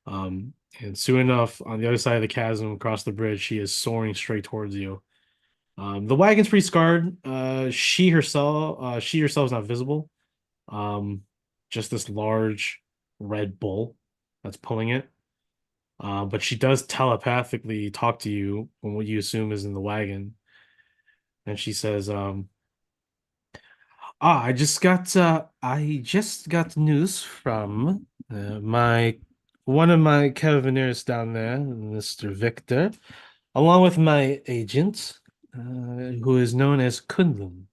And soon enough, on the other side of the chasm, across the bridge, she is soaring straight towards you. The wagon's pretty scarred. She herself is not visible. Um, just this large red bull that's pulling it. But she does telepathically talk to you from what you assume is in the wagon. And she says, I just got news from my one of my caravaneers down there, Mr. Victor, along with my agent, who is known as Kunlun.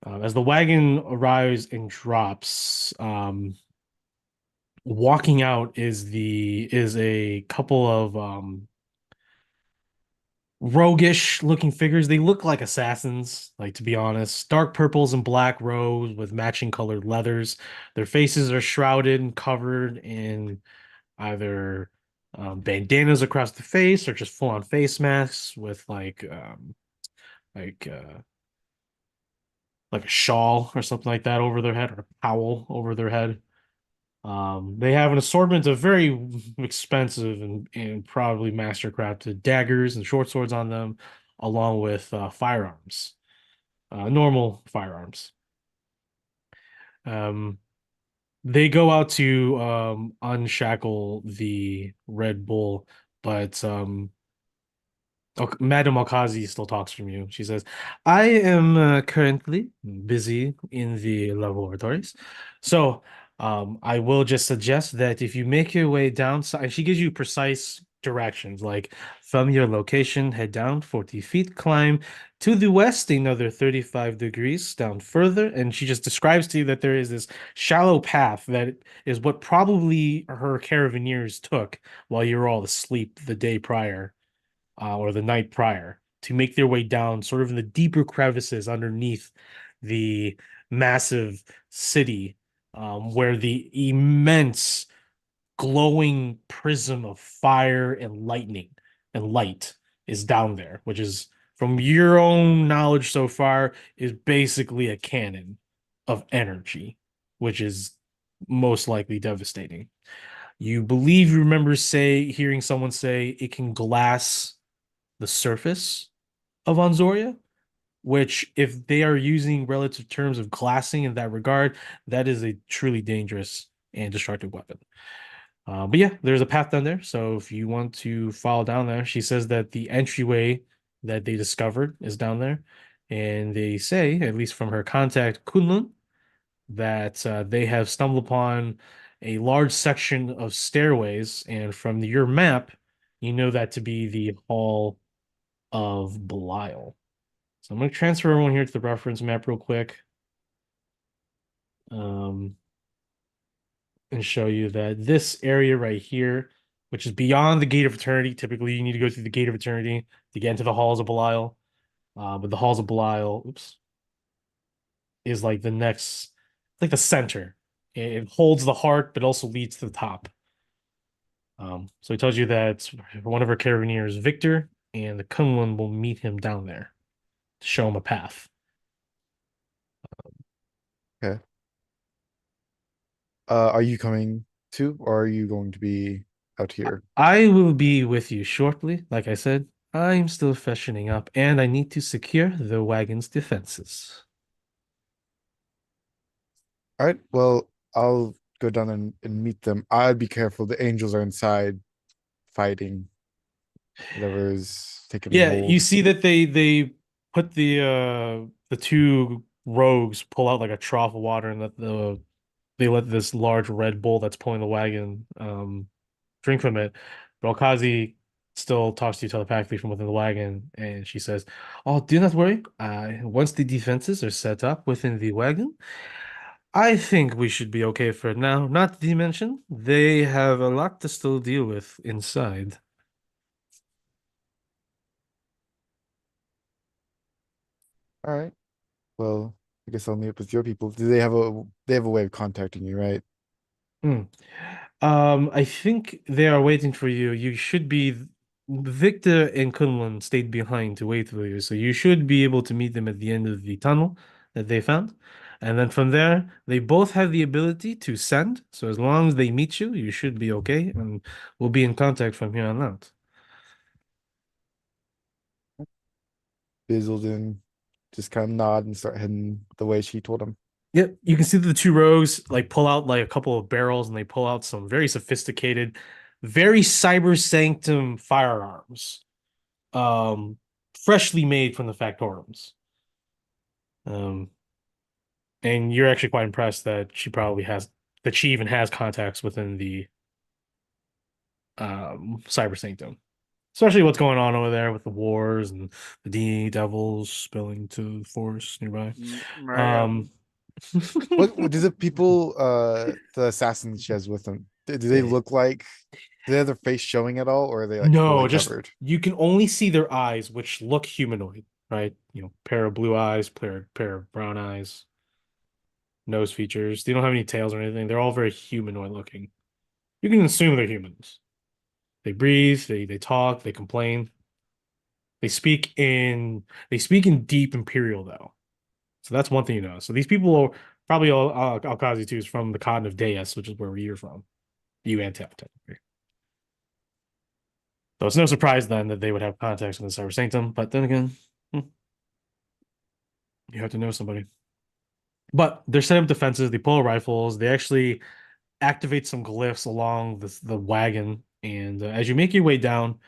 As the wagon arrives and drops, walking out is a couple of roguish looking figures. They look like assassins, like, to be honest. Dark purples and black robes with matching colored leathers. Their faces are shrouded and covered in either bandanas across the face or just full on face masks with like uh like a shawl or something like that over their head, or a cowl over their head. They have an assortment of very expensive and probably master-crafted daggers and short swords on them, along with firearms, normal firearms. Um, they go out to unshackle the Red Bull, but Madam Okazi still talks from you. She says, I am currently busy in the laboratories. So I will just suggest that if you make your way down, and she gives you precise directions, like from your location, head down 40 feet, climb to the west another 35 degrees down further. And she just describes to you that there is this shallow path that is what probably her caravaneers took while you were all asleep the day prior, or the night prior, to make their way down sort of in the deeper crevices underneath the massive city, where the immense glowing prism of fire and lightning and light is down there, which is, from your own knowledge so far, is basically a cannon of energy, which is most likely devastating. You believe you remember hearing someone say it can glass the surface of Anzoria, which, if they are using relative terms of glassing in that regard, that is a truly dangerous and destructive weapon. But yeah, there's a path down there. So if you want to follow down there, she says that the entryway that they discovered is down there. And they say, at least from her contact, Kunlun, that they have stumbled upon a large section of stairways. And from your map, you know that to be the Hall of Belial. So I'm going to transfer everyone here to the reference map real quick. And show you that this area right here, which is beyond the Gate of Eternity. Typically, you need to go through the Gate of Eternity to get into the Halls of Belial. But the Halls of Belial, is like the next, like the center. It holds the heart, but also leads to the top. So he tells you that one of our carabiniers, Victor, and the Kunlun will meet him down there to show him a path.
Okay. Are you coming too, or are you going to be out here?
I will be with you shortly. Like I said, I'm still freshening up, and I need to secure the wagon's defenses.
All right. Well, I'll go down and meet them. I'd be careful. The angels are inside fighting whatever is taking
Yeah,
hold.
you see that they put the two rogues pull out like a trough of water, and they let this large Red Bull that's pulling the wagon drink from it. But Okazi still talks to you telepathically from within the wagon, and she says, "Oh, do not worry. Once the defenses are set up within the wagon, I think we should be okay for now. Not to mention, they have a lot to still deal with inside."
All right. Well, I guess I'll meet up with your people. Do they have a way of contacting you, right?
Hmm. I think they are waiting for you. You should be. Victor and Kunlun stayed behind to wait for you, so you should be able to meet them at the end of the tunnel that they found. And then from there, they both have the ability to send. So as long as they meet you, you should be okay, and we'll be in contact from here on out.
Bizzled just kind of nod and start heading the way she told him.
Yep, you can see the two rogues like pull out like a couple of barrels, and they pull out some very sophisticated, very cyber sanctum firearms, um, freshly made from the factorums. Um, and you're actually quite impressed that she even has contacts within the cyber sanctum, especially what's going on over there with the wars and the D devils spilling to the forest nearby.
Right.
What does it people the assassins she has with them? Do they look like, do they have their face showing at all, or are they like
No,
fully
just
covered?
you can only see their eyes, which look humanoid, right? Pair of blue eyes, pair of brown eyes, nose features. They don't have any tails or anything. They're all very humanoid looking. You can assume they're humans. They breathe, they talk, they complain. They speak in deep Imperial though. So that's one thing you know. So these people are probably all Alkazi too is from the continent of Deus, which is where you're from. You and Tef, technically. So it's no surprise then that they would have contacts with the Cyber Sanctum, but then again, you have to know somebody. But they're setting up defenses, they pull rifles, they actually activate some glyphs along the wagon, and as you make your way down,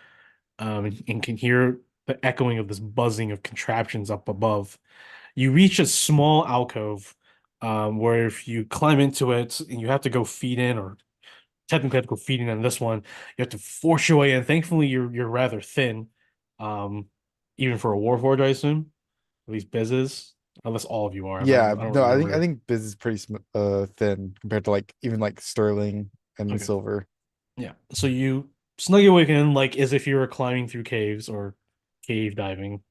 and can hear the echoing of this buzzing of contraptions up above, you reach a small alcove, where if you climb into it and you have to go feed in, or technically have to go feed in on this one, you have to force your way in. Thankfully, you're rather thin, um, even for a Warforged, I assume. At least Biz is, unless all of you are.
Yeah,
I don't
no, I
remember.
think Biz is pretty thin compared to like even like Sterling and
Okay.
Silver.
Yeah. So you snug your way in like as if you were climbing through caves or cave diving.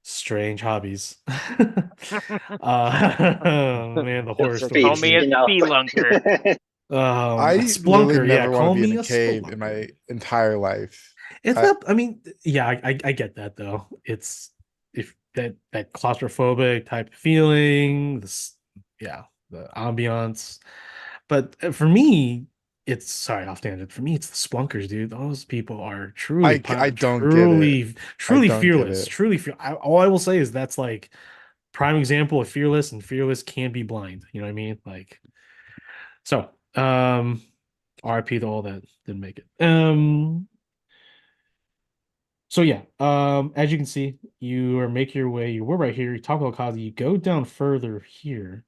Strange hobbies. Man, the horror
Just
stories.
Call
feeds
me a
Dude.
me now.
spelunker.
I
A
literally
Splunker, yeah,
never want to
call
be in
me
a
a
cave in my
Spelunker.
entire life.
It's
I,
not. I mean, yeah, I get that though. It's if that claustrophobic type of feeling. This, yeah, the ambiance. But for me, it's sorry, off tangent. For me, it's the Splunkers, dude. Those people are
I don't get it. I
truly
don't get
fearless.
it.
Truly, all I will say is that's like prime example of fearless, and fearless can be blind. You know what I mean? Like, so, RIP to all that didn't make it. So yeah, as you can see, you are making your way. You were right here. You talk about Kazi. You go down further here,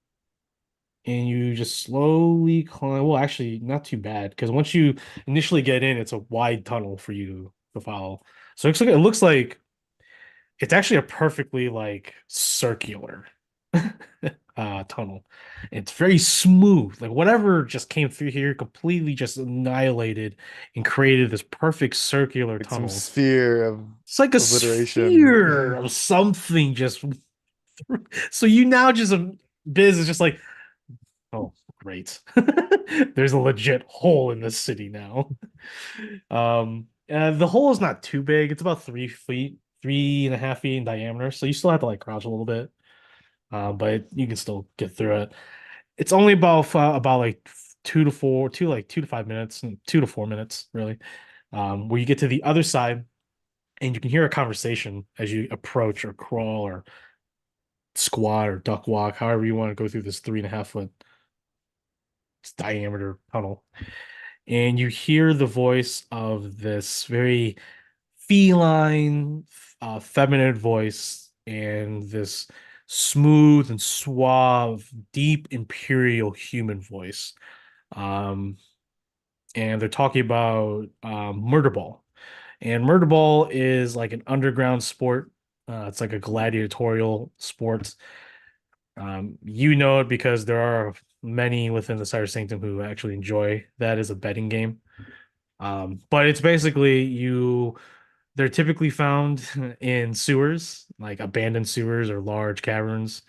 and you just slowly climb. Well, actually, not too bad because once you initially get in, it's a wide tunnel for you to follow. So it looks like it's actually a perfectly like circular tunnel. It's very smooth. Like whatever just came through here completely just annihilated and created this perfect circular
Like some
tunnel.
sphere of
It's like a
obliteration.
sphere of something just so you now just Biz is just like, oh, great. There's a legit hole in this city now. The hole is not too big. It's about 3 feet, 3.5 feet in diameter. So you still have to like crouch a little bit. But you can still get through it. It's only about like 2 to 5 minutes, 2 to 4 minutes, really. Where you get to the other side and you can hear a conversation as you approach or crawl or squat or duck walk, however you want to go through this 3.5 foot diameter tunnel. And you hear the voice of this very feline, feminine voice and this smooth and suave, deep imperial human voice. Um, and they're talking about murder ball. And murder ball is like an underground sport. It's like a gladiatorial sport. You know it because there are many within the Cyber Sanctum who actually enjoy that as a betting game. But it's basically they're typically found in sewers, like abandoned sewers or large caverns,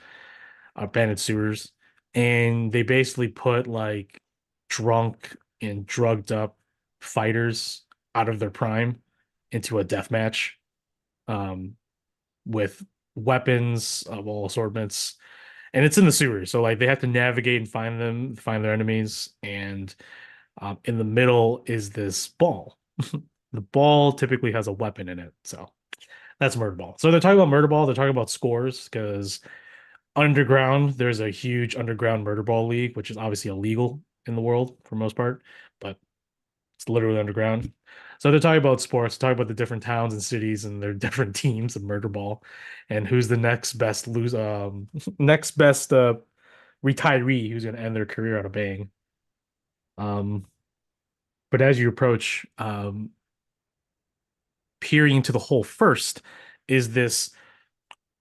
abandoned sewers. And they basically put like drunk and drugged up fighters out of their prime into a death match um, with weapons of all assortments. And it's in the sewers. So like they have to navigate and find their enemies. And in the middle is this ball. The ball typically has a weapon in it. So that's murder ball. So they're talking about murder ball. They're talking about scores because underground, there's a huge underground murder ball league, which is obviously illegal in the world for most part, but it's literally underground. So they're talking about sports, talking about the different towns and cities and their different teams of murder ball, and who's the next best next best retiree who's going to end their career on a bang. Um, but as you approach, peering into the hole first is this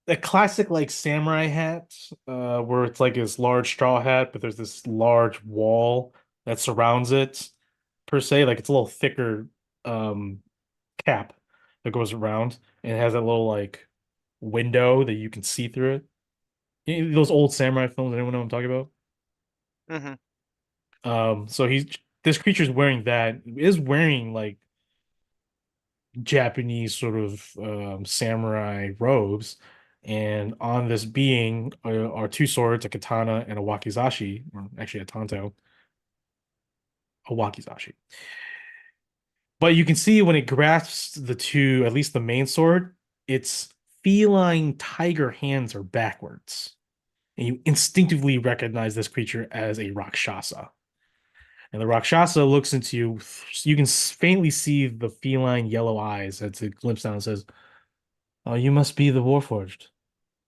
a classic like samurai hat, where it's like this large straw hat, but there's this large wall that surrounds it per se. Like it's a little thicker um cap that goes around and it has that little like window that you can see through it. Those old samurai films, anyone know what I'm talking about?
Hmm.
So this creature's wearing that, is wearing like Japanese sort of samurai robes. And on this being are two swords, a katana and a wakizashi, or actually a tanto, a wakizashi. But you can see when it grasps the two, at least the main sword, its feline tiger hands are backwards. And you instinctively recognize this creature as a Rakshasa. And the Rakshasa looks into you. You can faintly see the feline yellow eyes as it glimpses down and says, "Oh, you must be the Warforged.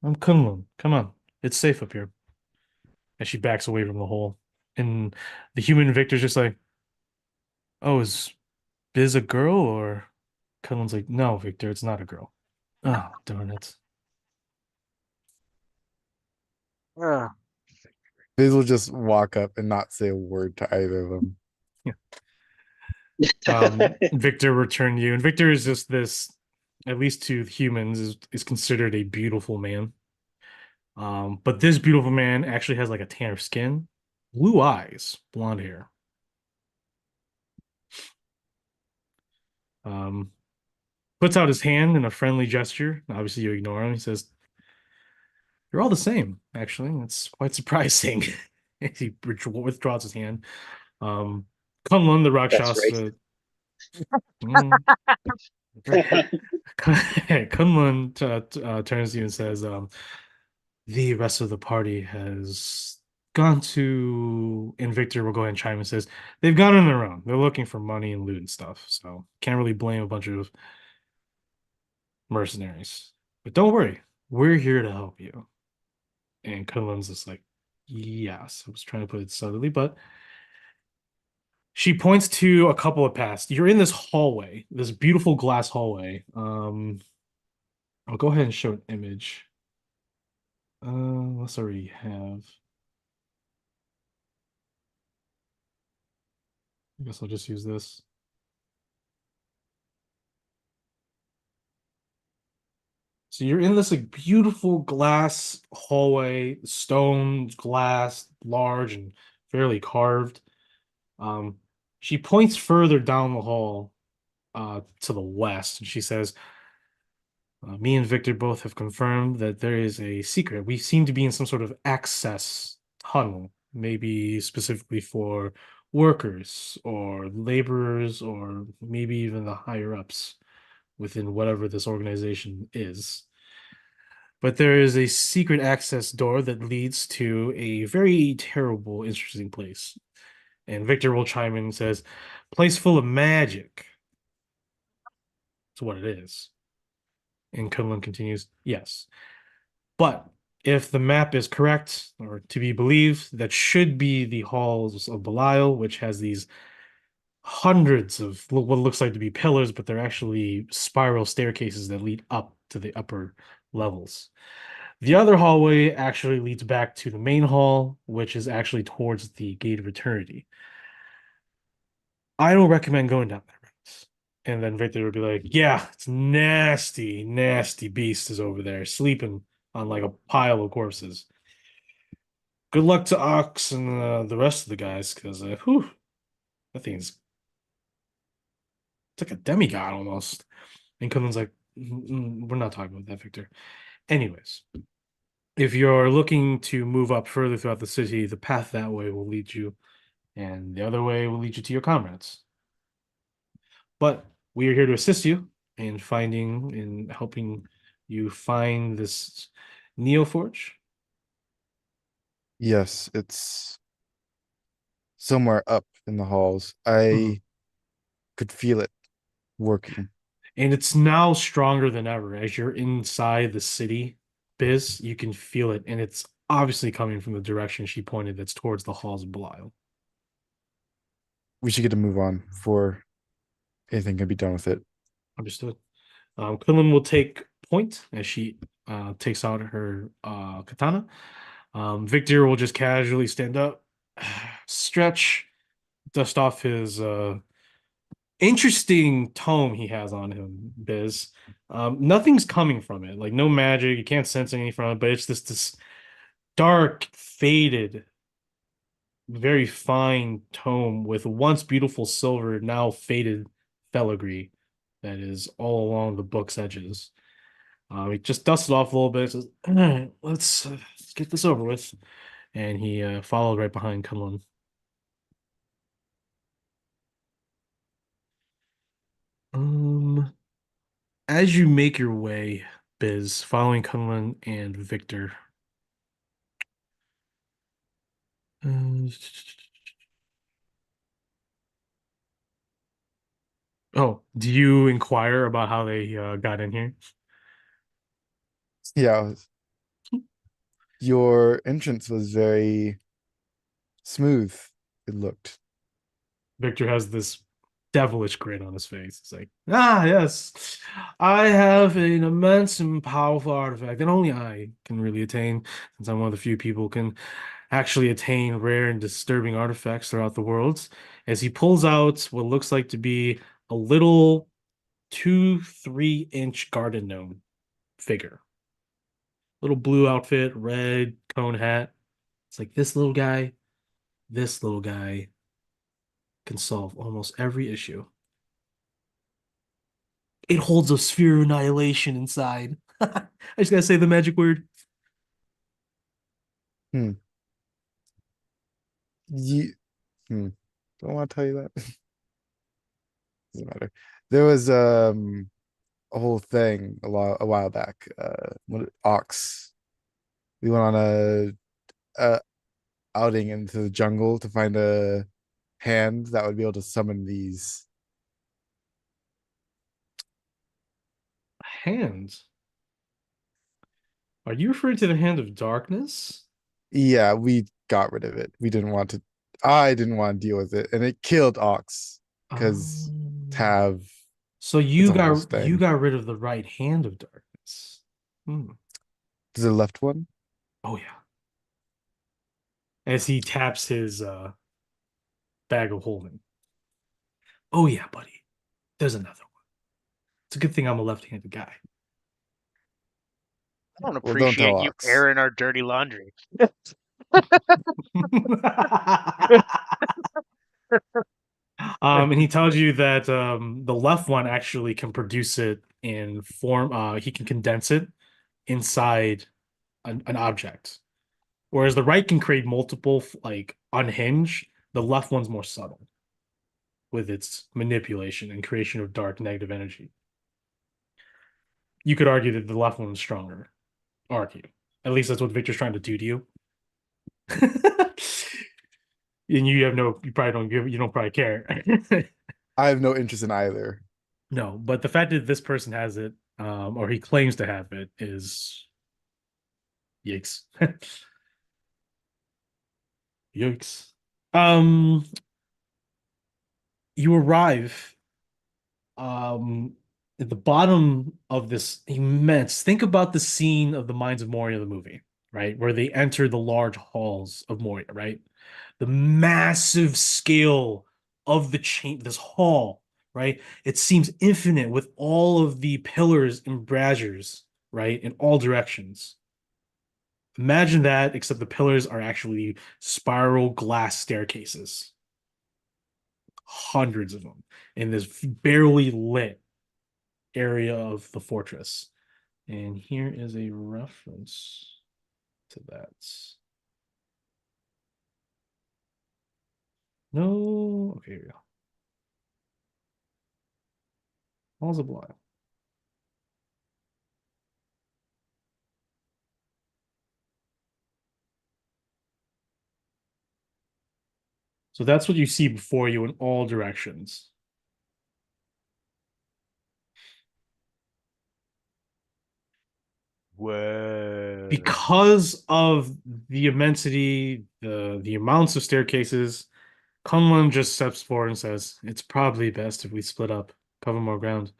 I'm Kunlun. Come on. It's safe up here." As she backs away from the hole. And the human Victor's just like, "Oh, is Biz a girl?" Or Kunlun's like, "No, Victor, it's not a girl." Oh, darn it.
Biz will just walk up and not say a word to either of them.
Victor returned you. And Victor is just this at least to humans, is considered a beautiful man. But this beautiful man actually has like a tanner skin, blue eyes, blonde hair. Um, puts out his hand in a friendly gesture. Obviously, you ignore him. He says, "You're all the same, actually. It's quite surprising." He withdraws his hand. Kunlun, the
That's
Rakshas,
racist.
mm, Kunlun turns to you and says, the rest of the party has gone to, and Victor will go ahead and chime and says, they've gone on their own. They're looking for money and loot and stuff. So can't really blame a bunch of mercenaries. But don't worry, we're here to help you. And Kunlun's just like, yes. I was trying to put it subtly, but she points to a couple of paths. You're in this hallway, this beautiful glass hallway. I'll go ahead and show an image. Let's already have. I guess I'll just use this. So you're in this like beautiful glass hallway, stone, glass, large and fairly carved. Um, she points further down the hall, to the west, and she says, me and Victor both have confirmed that there is a secret. We seem to be in some sort of access tunnel, maybe specifically for workers or laborers, or maybe even the higher ups within whatever this organization is. But there is a secret access door that leads to a very terrible, interesting place. And Victor will chime in and says, place full of magic. That's what it is. And Kunlun continues, yes. But if the map is correct, or to be believed, that should be the halls of Belial, which has these hundreds of what looks like to be pillars, but they're actually spiral staircases that lead up to the upper levels. The other hallway actually leads back to the main hall, which is actually towards the Gate of Eternity. I don't recommend going down there. And then Victor would be like, yeah, it's nasty, nasty beast is over there sleeping on like a pile of corpses. Good luck to Ox and the rest of the guys, because whew, that thing's it's like a demigod almost. And Kunlun's like, we're not talking about that, Victor. Anyways, if you're looking to move up further throughout the city, the path that way will lead you, and the other way will lead you to your comrades. But we are here to assist you in finding and helping you find this Neoforge.
Yes, it's somewhere up in the halls. I
Mhm.
could feel it working.
And it's now stronger than ever. As you're inside the city, Biz, you can feel it, and it's obviously coming from the direction she pointed, that's towards the halls of Belial.
We should get to move on before anything can be done with it.
Understood. Kunlun will take point as she takes out her katana. Victor will just casually stand up, stretch, dust off his interesting tome he has on him, Biz. Nothing's coming from it, like no magic, you can't sense anything from it, but it's this dark, faded, very fine tome with once beautiful silver, now faded filigree that is all along the book's edges. He just dusts it off a little bit, says, all right, let's get this over with. And he followed right behind Kunlun. Um, as you make your way, Biz, following Kunlun and Victor. Uh, oh, do you inquire about how they got in here?
Yeah, your entrance was very smooth, it looked.
Victor has this devilish grin on his face. It's like, yes, I have an immense and powerful artifact that only I can really attain, since I'm one of the few people who can actually attain rare and disturbing artifacts throughout the worlds. As he pulls out what looks like to be a little 2-3 inch garden gnome figure. Little blue outfit, red cone hat. It's like this little guy can solve almost every issue. It holds a sphere of annihilation inside. I just gotta say the magic word.
You, don't want to tell you that. Doesn't matter. There was a whole thing a while back. Ox. We went on a outing into the jungle to find a hand that would be able to summon these.
Hands. Are you referring to the hand of darkness?
Yeah, we got rid of it. We didn't want to. I didn't want to deal with it, and it killed Ox because Tav.
So
It's a whole
you
thing.
got rid of the right hand of darkness.
Is the left one?
Oh yeah. As he taps his bag of holding. Oh yeah, buddy. There's another one. It's a good thing I'm a left-handed guy.
I don't
Well, don't tell
appreciate you
Ox.
airing our dirty laundry.
And he tells you that the left one actually can produce it in form. He can condense it inside an object, whereas the right can create multiple like unhinged. The left one's more subtle with its manipulation and creation of dark negative energy. You could argue that the left one is stronger. Argue. At least that's what Victor's trying to do to you. And you probably don't you don't probably care.
I have no interest in either.
No, but the fact that this person has it, or he claims to have it, is yikes. Yikes. Um, you arrive at the bottom of this immense. Think about the scene of the Mines of Moria, the movie, right? Where they enter the large halls of Moria, right? The massive scale of the chain, this hall, right? It seems infinite with all of the pillars and braziers, right? In all directions. Imagine that, except the pillars are actually spiral glass staircases. Hundreds of them in this barely lit area of the fortress. And here is a reference to that. No, okay, here we go. Halls of Belial. So that's what you see before you in all directions.
Whoa.
Because of the immensity, the amounts of staircases, Kunlun just steps forward and says, "It's probably best if we split up, cover more ground."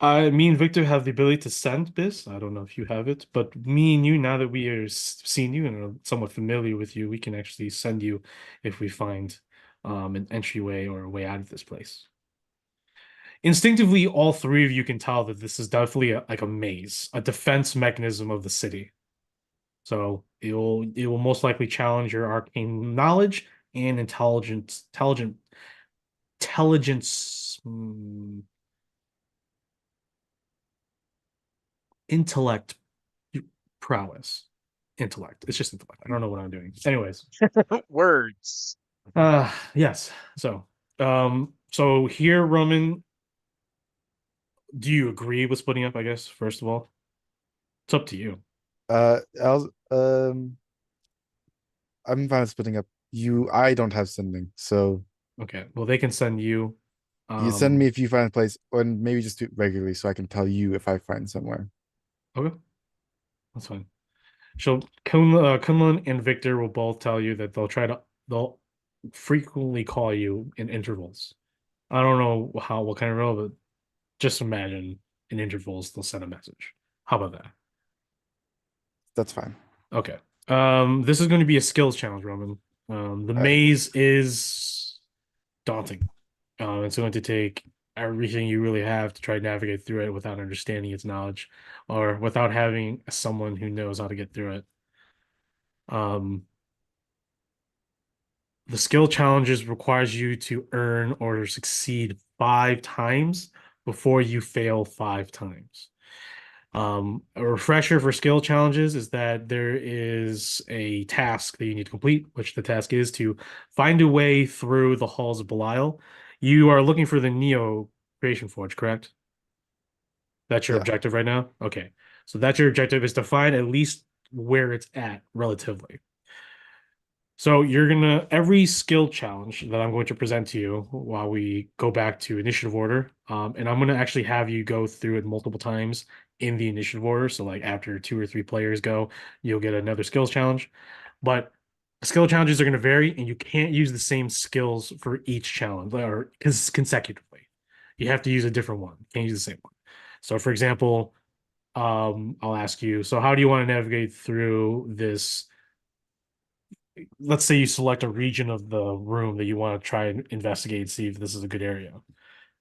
Me and Victor have the ability to send this. I don't know if you have it, but me and you, now that we are seen you and are somewhat familiar with you, we can actually send you if we find an entryway or a way out of this place. Instinctively, all three of you can tell that this is definitely like a maze, a defense mechanism of the city. So it will most likely challenge your arcane knowledge and intelligence intellect prowess. Intellect. It's just intellect. I don't know what I'm doing. Anyways.
Words.
Yes. So here, Roman, do you agree with splitting up, I guess, first of all? It's up to you.
I was, I'm fine with splitting up. I don't have sending, so
Okay. Well, they can send you.
you send me if you find a place, and maybe just do it regularly so I can tell you if I find somewhere.
Okay. That's fine. So Kunlun and Victor will both tell you that they'll frequently call you in intervals. I don't know what kind of role, but just imagine in intervals they'll send a message. How about that?
That's fine.
Okay. This is going to be a skills challenge, Roman. The
right.
maze is daunting. It's going to take everything you really have to try to navigate through it without understanding its knowledge or without having someone who knows how to get through it. Um, the skill challenges requires you to earn or succeed 5 times before you fail 5 times. A refresher for skill challenges is that there is a task that you need to complete, which the task is to find a way through the halls of Belial. You are looking for the Neo Creation Forge, correct? That's your
Yeah.
objective right now? Okay. So that's your objective is to find at least where it's at relatively. So you're gonna every skill challenge that I'm going to present to you while we go back to initiative order, and I'm gonna actually have you go through it multiple times in the initiative order. So like after 2 or 3 players go, you'll get another skills challenge. But skill challenges are gonna vary, and you can't use the same skills for each challenge or consecutively. You have to use a different one. You can't use the same one. So for example, I'll ask you, so how do you want to navigate through this? Let's say you select a region of the room that you want to try and investigate, see if this is a good area.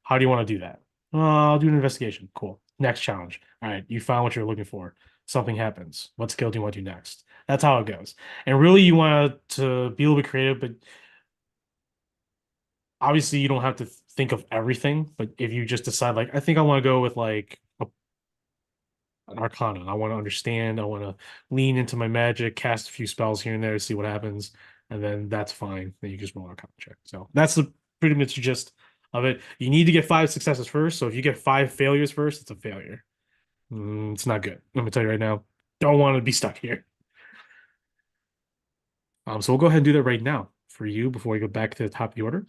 How do you want to do that? I'll do an investigation. Cool. Next challenge. All right, you found what you're looking for. Something happens. What skill do you want to do next? That's how it goes. And really, you want to be a little bit creative, but obviously, you don't have to think of everything. But if you just decide, like, I think I want to go with like an arcana. I want to understand. I want to lean into my magic, cast a few spells here and there, see what happens, and then that's fine. Then you just roll an arcana check. So that's the pretty much the gist of it. You need to get 5 successes first. So if you get 5 failures first, it's a failure. It's not good. Let me tell you right now. Don't want to be stuck here. So we'll go ahead and do that right now for you before we go back to the top of the order.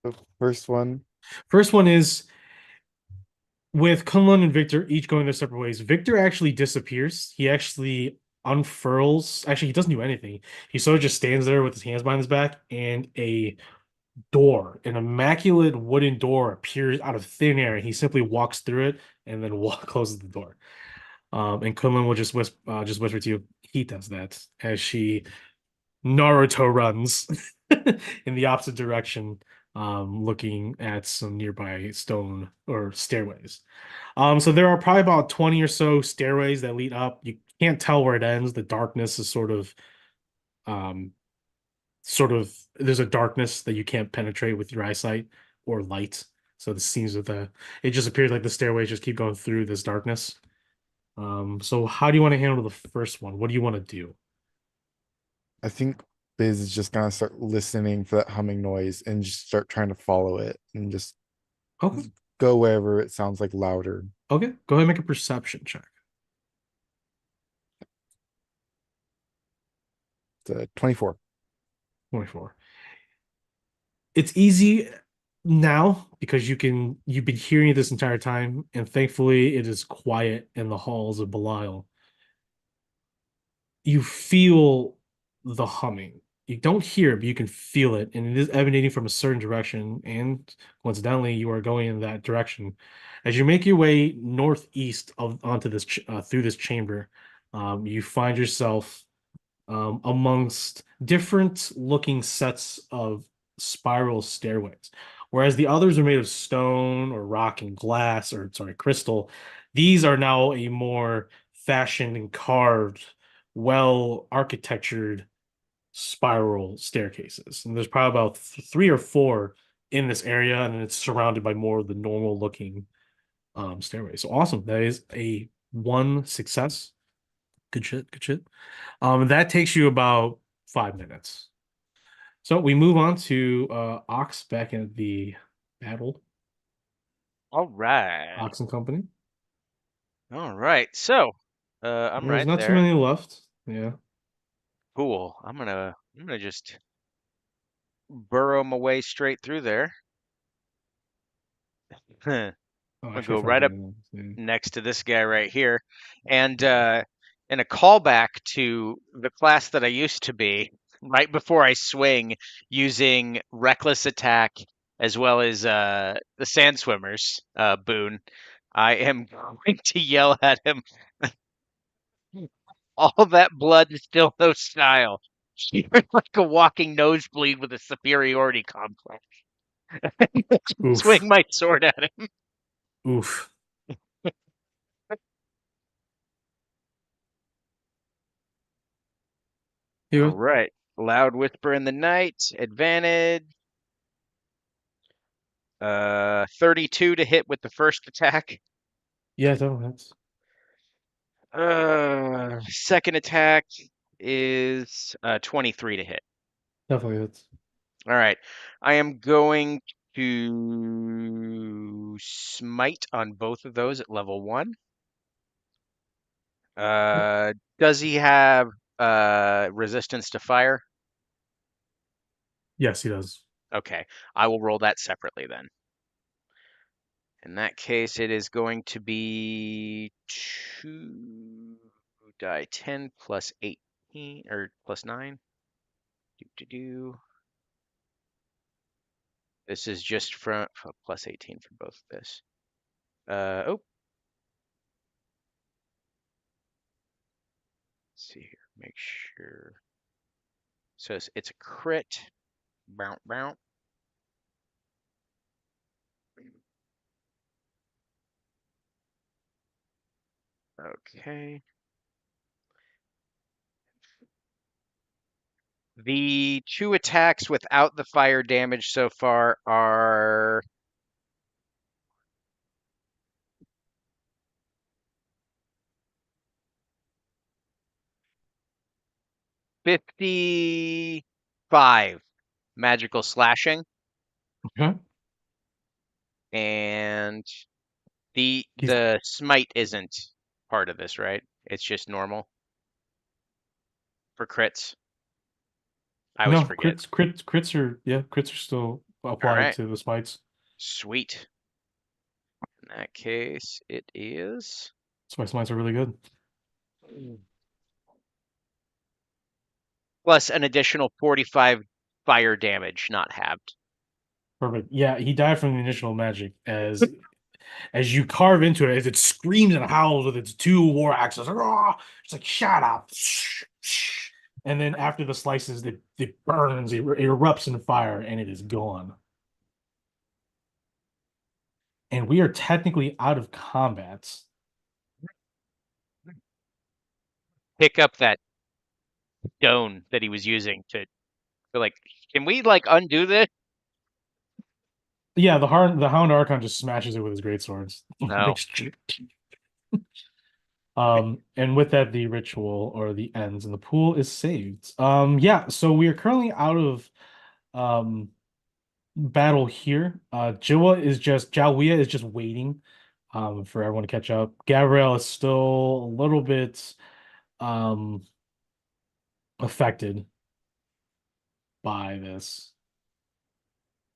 The first one,
First one is with Kunlun and Victor each going their separate ways. Victor actually disappears. He actually unfurls. Actually, he doesn't do anything. He sort of just stands there with his hands behind his back, and a door, an immaculate wooden door, appears out of thin air. And he simply walks through it and then closes the door. And Kunlun will just whisper to you. He does that as she Naruto runs in the opposite direction, looking at some nearby stone or stairways. So there are probably about 20 or so stairways that lead up. You can't tell where it ends. The darkness is um, there's a darkness that you can't penetrate with your eyesight or light. So it seems that it just appears like the stairways just keep going through this darkness. So how do you want to handle the first one? What do you want to do?
I think Biz is just gonna start listening for that humming noise and just start trying to follow it and just
Okay.
go wherever it sounds like louder.
Okay. Go ahead and make a perception check.
It's 24.
24. It's easy now because you've been hearing it this entire time, and thankfully it is quiet in the halls of Belial. You feel the humming. You don't hear it, but you can feel it, and it is emanating from a certain direction. And coincidentally, you are going in that direction. As you make your way northeast onto this through this chamber, you find yourself amongst different looking sets of spiral stairways. Whereas the others are made of stone or rock and glass, or sorry, crystal, these are now a more fashioned and carved, well architectured spiral staircases. And there's probably about 3 or 4 in this area, and it's surrounded by more of the normal looking stairways. So awesome. That is a 1 success. Good shit, good shit. That takes you about 5 minutes. So we move on to Ox back at the battle.
All right.
Ox and Company.
All right. So, I'm
There's
right
not too
there.
many left. Yeah.
Cool. I'm gonna just burrow my way straight through there. I'm
Oh,
gonna
actually, I
go
forgot
right
to
up
do that.
next to this guy right here. And in a callback to the class that I used to be, right before I swing using reckless attack as well as the sand swimmers boon, I am going to yell at him, all that blood and still no style. You're like a walking nosebleed with a superiority complex.
Oof.
Swing my sword at him.
Oof.
All
You
right. Loud whisper in the night. Advantage. 32 to hit with the first attack.
yeah, no, that's
Second attack is 23 to hit.
definitely that's
All right. I am going to smite on both of those at level 1. Does he have resistance to fire?
yes, he does.
Okay. I will roll that separately then. In that case, it is going to be 2 die 10 plus 18 or plus 9. Do. This is just from plus 18 for both of this. Oh. Let's see here. Make sure. So it's a crit. Bounce, bounce. Okay. The 2 attacks without the fire damage so far are 55 magical slashing,
Okay.
and
He's
the smite isn't part of this, right? It's just normal for crits. I always
no
forget.
crits are crits are still
All
applied
right,
to the smites.
sweet. In that case, it is
Smites are really good.
plus an additional 45 fire damage, not halved.
Perfect. Yeah, he died from the initial magic as you carve into it, as it screams and howls with its 2 war axes. "Rah!" It's like shut up. And then after the slices, it burns, it erupts in fire, and it is gone. And we are technically out of combat.
Pick up that stone that he was using to like, can we like undo this?
Yeah, the Hound Archon just smashes it with his great swords.
No.
And with that, the ritual or the ends and the pool is saved. Yeah, so we are currently out of battle here. Jalwia is just waiting for everyone to catch up. Gabrielle is still a little bit um affected by this.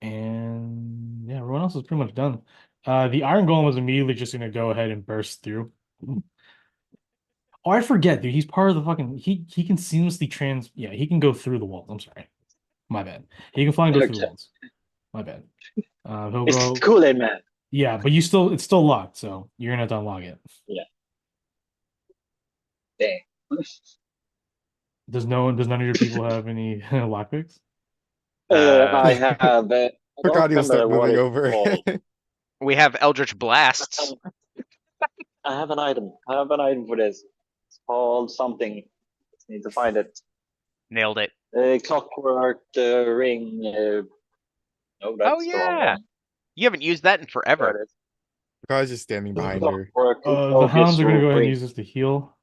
And yeah, everyone else is pretty much done. The Iron Golem is immediately just gonna go ahead and burst through. Oh, I forget, dude. He's part of the fucking he can seamlessly he can go through the walls. I'm sorry. My bad. He can fly and go through the
Okay.
walls. My bad. He'll
It's
go.
Kool-Aid Man.
Yeah, but it's still locked, so you're gonna have to unlock it.
Dang.
Does none of your people have any lockpicks?
I have. I don't
Forgot he will
remember
start
what
moving
it's
over.
called.
We have Eldritch Blasts.
I have an item. I have an item for this. It's called something. Just need to find it.
Nailed it.
Clockwork ring. No,
Oh
that's the wrong
yeah.
one.
You haven't used that in
There
forever.
it is.
I was just standing behind her.
Clockwork
The hounds are gonna go ahead and
ring.
use this to heal.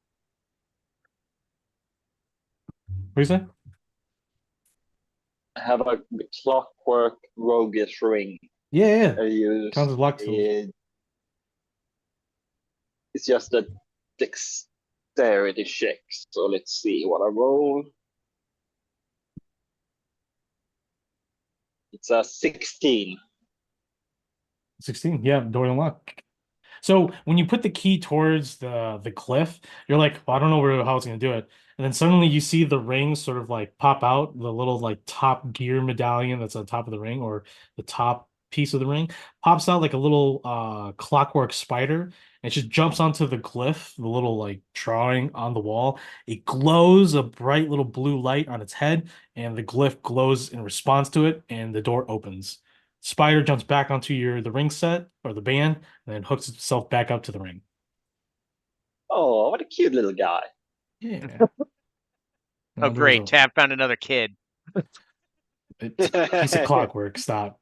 What do you say?
I have a clockwork roguish ring.
Yeah.
I use
Counts as lock tools.
it's just a dexterity check. So let's see what I roll. It's a 16.
16. Yeah, door unlock. So when you put the key towards the cliff, you're like, well, I don't know how it's gonna do it. And then suddenly you see the ring sort of like pop out, the little like top gear medallion that's on top of the ring, or the top piece of the ring pops out like a little clockwork spider, and it just jumps onto the glyph, the little like drawing on the wall. It glows a bright little blue light on its head, and the glyph glows in response to it, and the door opens. Spider jumps back onto the ring set or the band, and then hooks itself back up to the ring.
Oh, what a cute little guy.
Yeah.
Oh, great. Tab found another kid.
It's a piece of clockwork. Stop.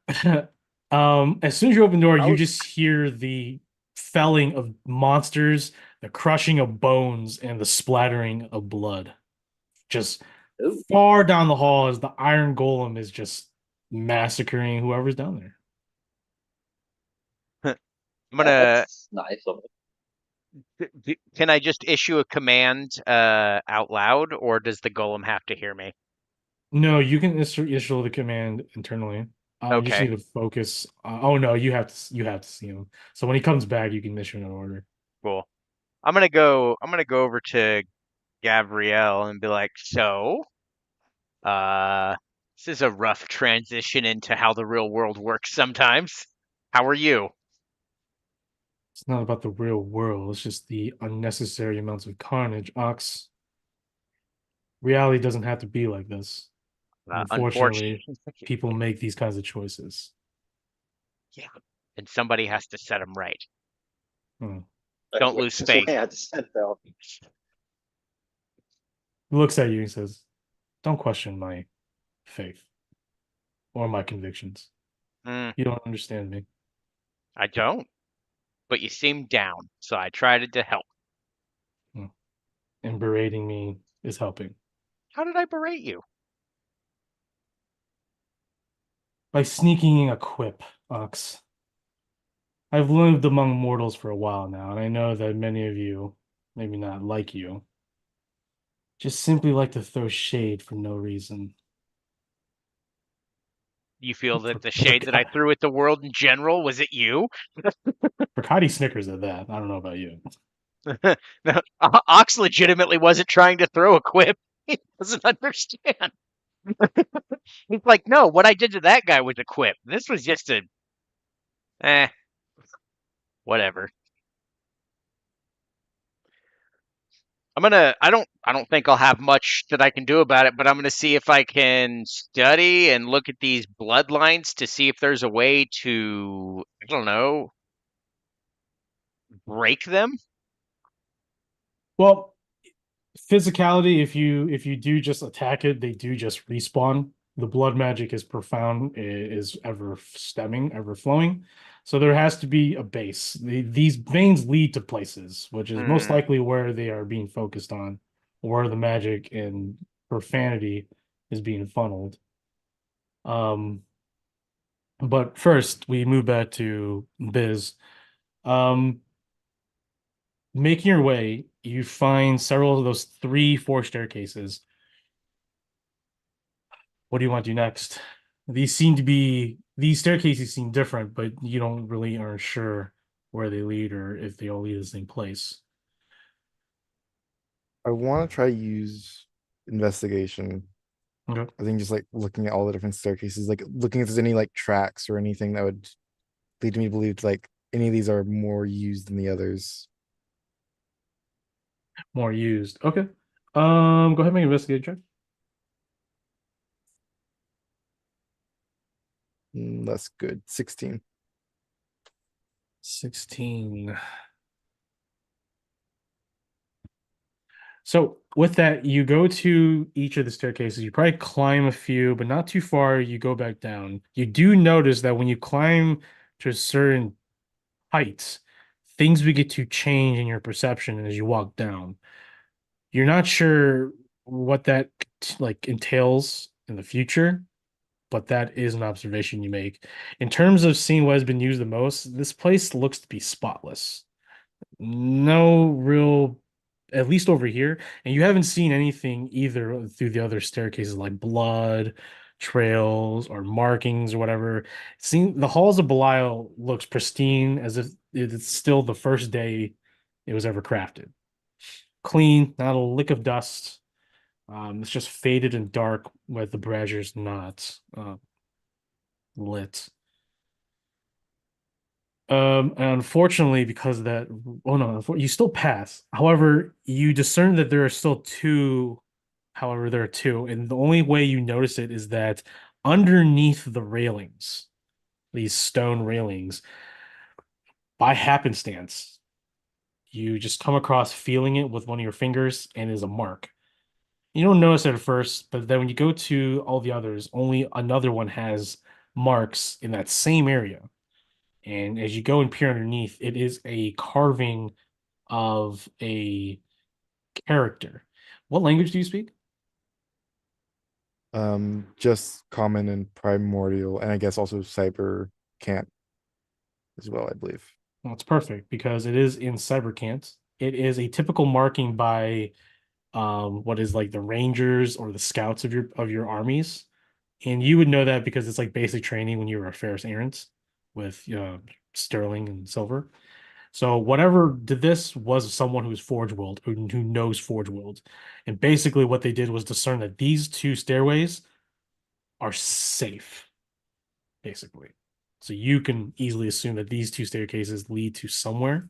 As soon as you open the door, you
Oh.
just hear the felling of monsters, the crushing of bones, and the splattering of blood. Just
Ooh,
far down the hall as the Iron Golem is just massacring whoever's down there.
I'm gonna.
that's nice of it.
Can I just issue a command out loud, or does the golem have to hear me?
No, you can issue the command internally. You just
Okay,
need to focus. Oh no, you have to see him. So when he comes back, you can issue an order.
cool. I'm gonna go over to Gabrielle and be like, so, uh, this is a rough transition into how the real world works sometimes. How are you?
It's not about the real world. It's just the unnecessary amounts of carnage. Ox, reality doesn't have to be like this. Unfortunately,
Unfortunately,
people make these kinds of choices.
yeah, and somebody has to set them right.
Hmm.
Don't lose faith.
Yeah, it's sent out.
He looks at you and says, "Don't question my faith or my convictions.
Mm,
You don't understand me."
I don't, but you seem down, so I tried to help.
Hmm. And berating me is helping.
How did I berate you?
By sneaking in a quip, Ox. I've lived among mortals for a while now, and I know that many of you, maybe not like you, just simply like to throw shade for no reason.
You feel that the
For,
shade that I threw at the world in general was it you?
Cotty snickers at that. I don't know about you.
No, Ox legitimately wasn't trying to throw a quip. He doesn't understand. He's like, no, what I did to that guy was a quip. This was just a, eh, whatever. I don't think I'll have much that I can do about it, but I'm gonna see if I can study and look at these bloodlines to see if there's a way to, I don't know, break them.
Well, physicality, if you do just attack it, they do just respawn. The blood magic is profound, is ever stemming, ever flowing. So there has to be a base. These veins lead to places, which is most
Hmm.
likely where they are being focused on, where the magic and profanity is being funneled. Um, but first we move back to Biz. Um, Making your way, you find several of those 3, 4 staircases. What do you want to do next? These staircases seem different, but you don't really aren't sure where they lead or if they all lead to the same place.
I want to try use investigation.
Okay.
I think just like looking at all the different staircases, like looking if there's any like tracks or anything that would lead me to believe like any of these are more used than the others.
More used. Okay. Go ahead and make an investigate check.
That's good. 16.
16. So with that, you go to each of the staircases. You probably climb a few, but not too far. You go back down. You do notice that when you climb to a certain heights, things begin to change in your perception as you walk down. You're not sure what that like entails in the future, but that is an observation you make. In terms of seeing what has been used the most, this place looks to be spotless. No real, at least over here, and you haven't seen anything either through the other staircases like blood, trails, or markings or whatever. Seeing the halls of Belial looks pristine as if it's still the first day it was ever crafted. Clean, not a lick of dust. It's just faded and dark with the braziers not lit. And unfortunately, because of that, oh no, you still pass. However, you discern that there are still two. However, there are two, and the only way you notice it is that underneath the railings, these stone railings by happenstance. You just come across feeling it with one of your fingers, and is a mark. You don't notice it at first, but then when you go to all the others, only another one has marks in that same area. And as you go and peer underneath, it is a carving of a character. What language do you speak?
Just common and primordial, and I guess also cyber can't as well, I believe.
Well, it's perfect because it is in Cybercant. It is a typical marking by what is like the rangers or the scouts of your armies. And you would know that because it's like basic training when you were a Ferris Errant with sterling and silver. So whatever did this was someone who's Forge World, who knows Forge World. And basically what they did was discern that these two stairways are safe, basically. So you can easily assume that these two staircases lead to somewhere,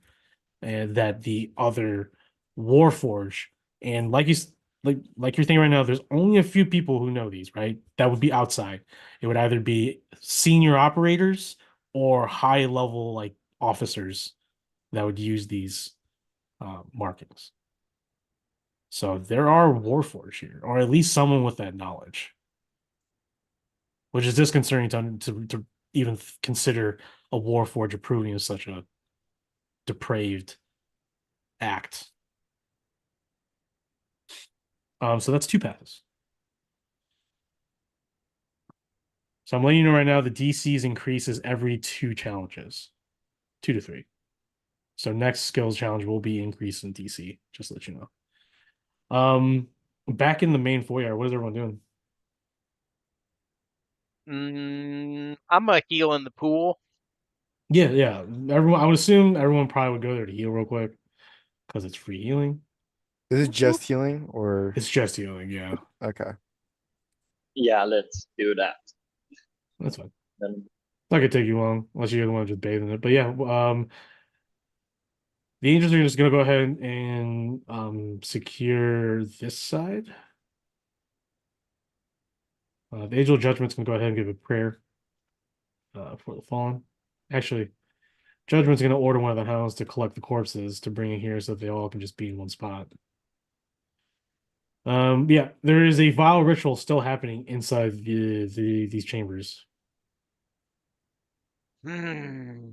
and that the other Warforge, and like you're thinking right now, there's only a few people who know these, right? That would be outside. It would either be senior operators or high level like officers that would use these markings. So there are Warforged here, or at least someone with that knowledge, which is disconcerting to even consider a Warforged approving of such a depraved act. So that's 2 passes. So I'm letting you know right now the DCs increases every 2 challenges, 2 to 3. So next skills challenge will be increased in DC, just to let you know. Back in the main foyer, what is everyone doing?
I'm a heal in the pool.
Yeah, yeah. Everyone, I would assume everyone probably would go there to heal real quick because it's free healing.
Is it just healing or
It's just healing, yeah.
okay?
Yeah, let's do that.
That's fine.
Then
Not gonna take you long unless you're the one just bathing it. But yeah, the angels are just gonna go ahead and secure this side. The angel of judgment's gonna go ahead and give a prayer for the fallen. Actually, judgment's gonna order one of the hounds to collect the corpses to bring it here so that they all can just be in one spot. Yeah, there is a vile ritual still happening inside these chambers.
Hmm.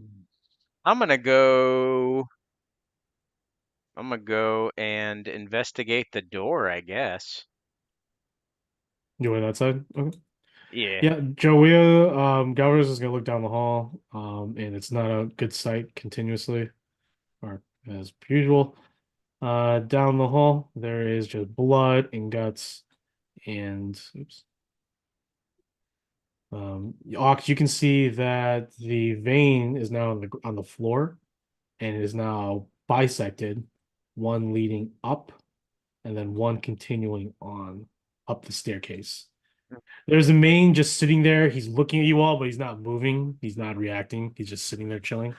I'm gonna go. I'm gonna go and investigate the door, I guess.
You went outside? Okay.
Yeah.
Yeah, Joia, Galvez is gonna look down the hall, and it's not a good sight continuously, or as per usual. Down the hall, there is just blood and guts, and oops. Ox, you can see that the vein is now on the floor, and it is now bisected, one leading up, and then one continuing on up the staircase. There's a main just sitting there. He's looking at you all, but he's not moving. He's not reacting. He's just sitting there chilling.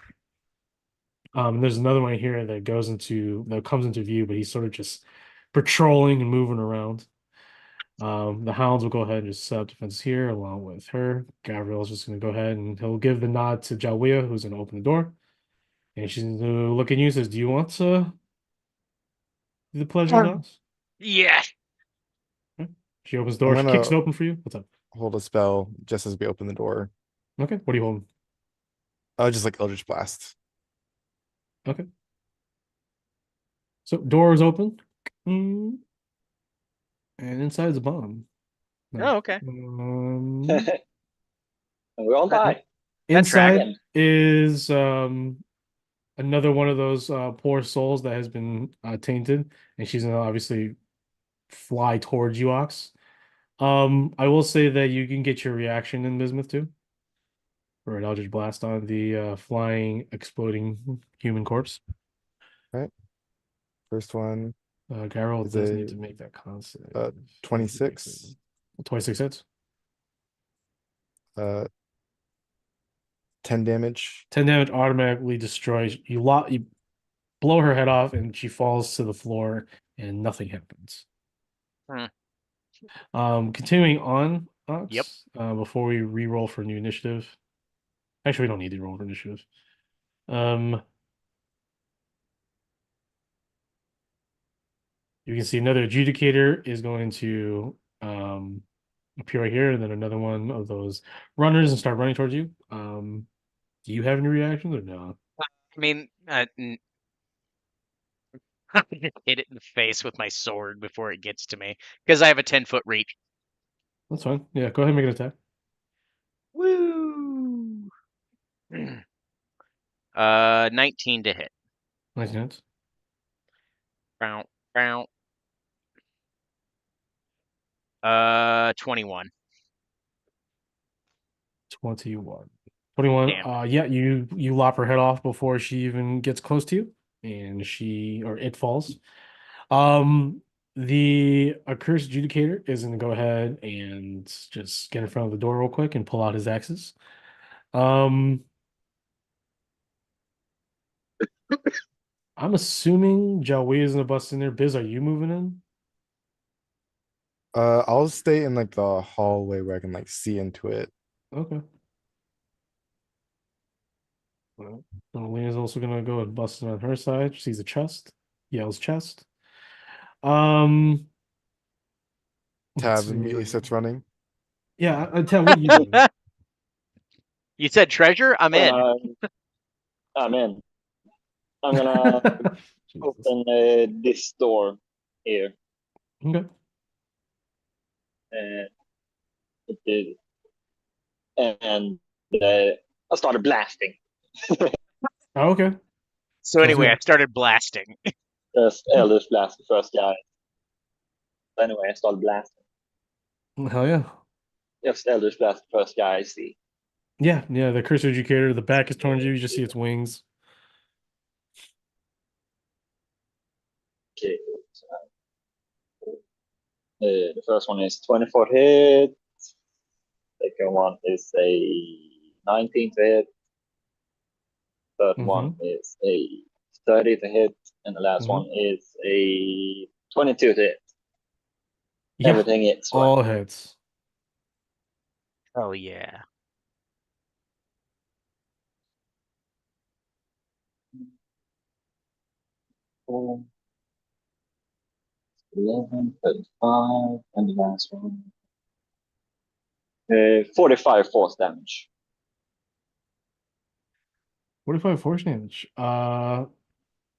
And there's another one here that comes into view, but he's sort of just patrolling and moving around. The hounds will go ahead and just set up defenses here along with her. Gabriel's just gonna go ahead and he'll give the nod to Jalwia, who's gonna open the door. And she's gonna look at you and says, "Do you want to do the pledge of nods?"
Yeah.
She opens the
I'm
door. She kicks
gonna
it open for you. What's up?
hold a spell just as we open the door.
Okay. What are you holding?
Oh, just like Eldritch Blast.
Okay. So door is open. And inside is a bomb. No.
Oh, okay.
and we all die.
That's
Inside
rad.
is another one of those poor souls that has been tainted, and she's gonna obviously fly towards you, Ox. I will say that you can get your reaction in Bismuth too, for an Eldritch Blast on the flying, exploding human corpse.
Right. First one,
Garrel
Is
does
a,
need to make that concept.
26.
26 hits.
10 damage.
10 damage automatically destroys. You blow her head off, and she falls to the floor, and nothing happens.
Hmm.
Continuing on, Ox,
Yep.
before we re-roll for new initiative. Actually, we don't need to roll for initiative. You can see another adjudicator is going to appear right here, and then another one of those runners and start running towards you. Do you have any reactions or no?
I mean, I just hit it in the face with my sword before it gets to me because I have a 10-foot reach.
That's fine. Yeah, go ahead and make an attack.
Woo! 19 to hit.
Nice hits.
Bow, bow. 21.
21. 21.
Damn.
Yeah, you lop her head off before she even gets close to you, and it falls. The accursed adjudicator is gonna go ahead and just get in front of the door real quick and pull out his axes. I'm assuming Jawi is gonna bust in there. Biz, are you moving in?
I'll stay in like the hallway where I can like see into it.
Okay. Well, Lena's also gonna go and bust in on her side. She sees a chest, yells chest. Um, let's
Tab immediately
see.
starts running.
Yeah, Ted, what are you doing?
You said treasure? I'm in.
I'm in. I'm gonna
Jesus.
open this door here.
Okay.
And it did. And I started blasting.
Oh, okay.
So
Sounds
anyway, I
good.
started blasting.
Just Eldritch Blast, the first guy. Anyway, I started blasting.
Hell yeah.
Just Eldritch Blast, the first guy I see.
Yeah, the cursor educator, the back is towards you, you just see its wings.
Okay. The first one is 24 hit. Second one is a 19 to hit. Third one is a 30 to hit. And the last one is a 22 to hit.
Yeah,
Everything hits. Right?
all hits.
Oh yeah.
Four, 11, 35, and the last one. 45 force damage.
45 force damage.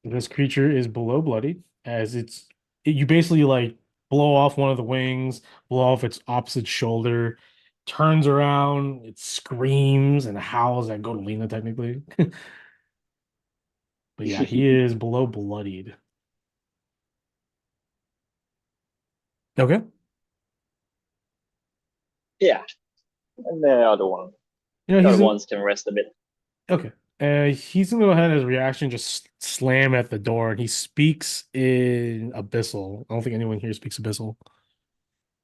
This creature is below bloodied, as you basically like blow off one of the wings, blow off its opposite shoulder, turns around, it screams and howls at Godolina technically. But yeah, he is below bloodied. Okay.
Yeah. And the other one.
Yeah,
The
he's
other
in,
ones can rest a bit.
okay. He's gonna go ahead as a reaction, just slam at the door, and he speaks in Abyssal. I don't think anyone here speaks Abyssal.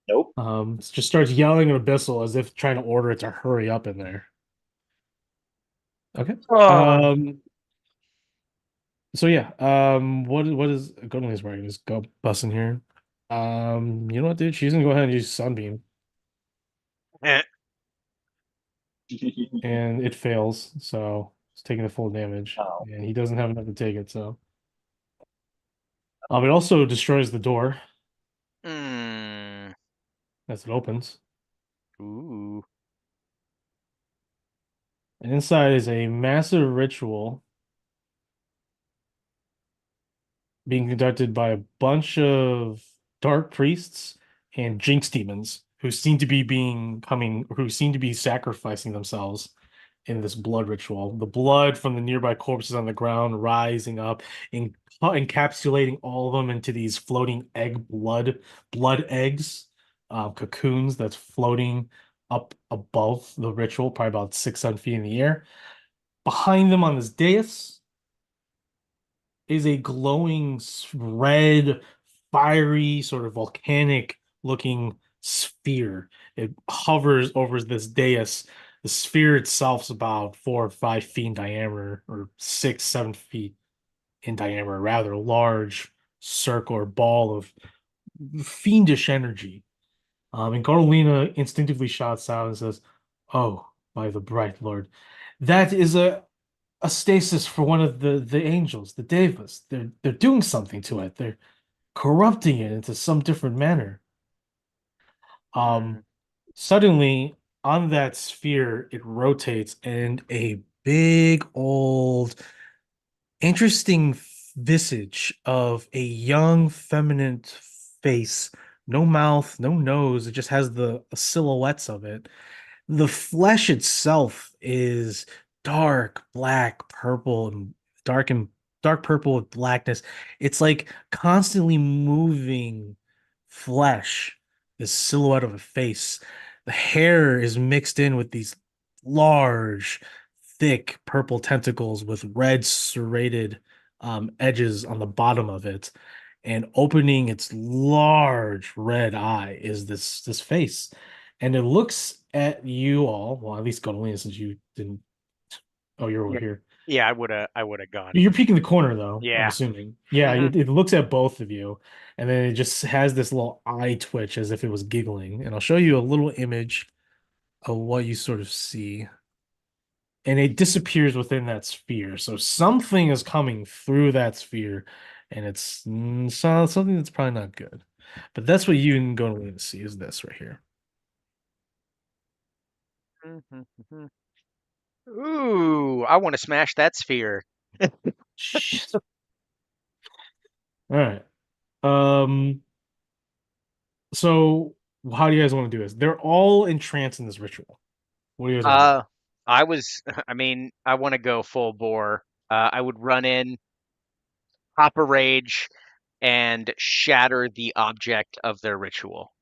Nope.
Just starts yelling in Abyssal as if trying to order it to hurry up in there. Okay.
Oh.
So yeah, what is Godwin's wearing? Just go bust in here. You know what, dude? She's gonna go ahead and use Sunbeam,
Eh.
and it fails, so it's taking the full damage,
Oh.
and he doesn't have enough to take it. So, it also destroys the door
Mm.
as it opens,
Ooh.
and inside is a massive ritual being conducted by a bunch of dark priests and jinx demons who seem to be sacrificing themselves in this blood ritual. The blood from the nearby corpses on the ground rising up and encapsulating all of them into these floating blood eggs, cocoons that's floating up above the ritual, probably about 6-7 feet in the air. Behind them on this dais is a glowing red, fiery, sort of volcanic looking sphere. It hovers over this dais. The sphere itself is about 4 or 5 feet in diameter, or 6, 7 feet in diameter, rather large circle or ball of fiendish energy. And Carolina instinctively shouts out and says, "Oh, by the bright Lord, That is a stasis for one of the angels, the devas. They're doing something to it. They're corrupting it into some different manner.
Mm.
Suddenly on that sphere, it rotates, and a big old interesting visage of a young feminine face, no mouth, no nose. It just has the silhouettes of it. The flesh itself is dark black, purple, and dark purple with blackness. It's like constantly moving flesh, this silhouette of a face. The hair is mixed in with these large, thick purple tentacles with red serrated edges on the bottom of it. And opening its large red eye is this face, and it looks at you all. Well, at least Godolina, since you didn't. Oh, you're over
Yeah,
here.
yeah, I would have gone.
You're peeking the corner, though. I'm
Yeah.
assuming. Yeah,
Mhm.
it looks at both of you, and then it just has this little eye twitch as if it was giggling. And I'll show you a little image of what you sort of see, and it disappears within that sphere. So something is coming through that sphere, and it's something that's probably not good. But that's what you can go to see is this right here.
Mhm. Ooh, I want to smash that sphere.
Shit. All right. Um, so how do you guys want to do this? They're all entranced in this ritual. What do you guys want to do?
Uh, I was, I mean, I want to go full bore. I would run in, pop a rage, and shatter the object of their ritual.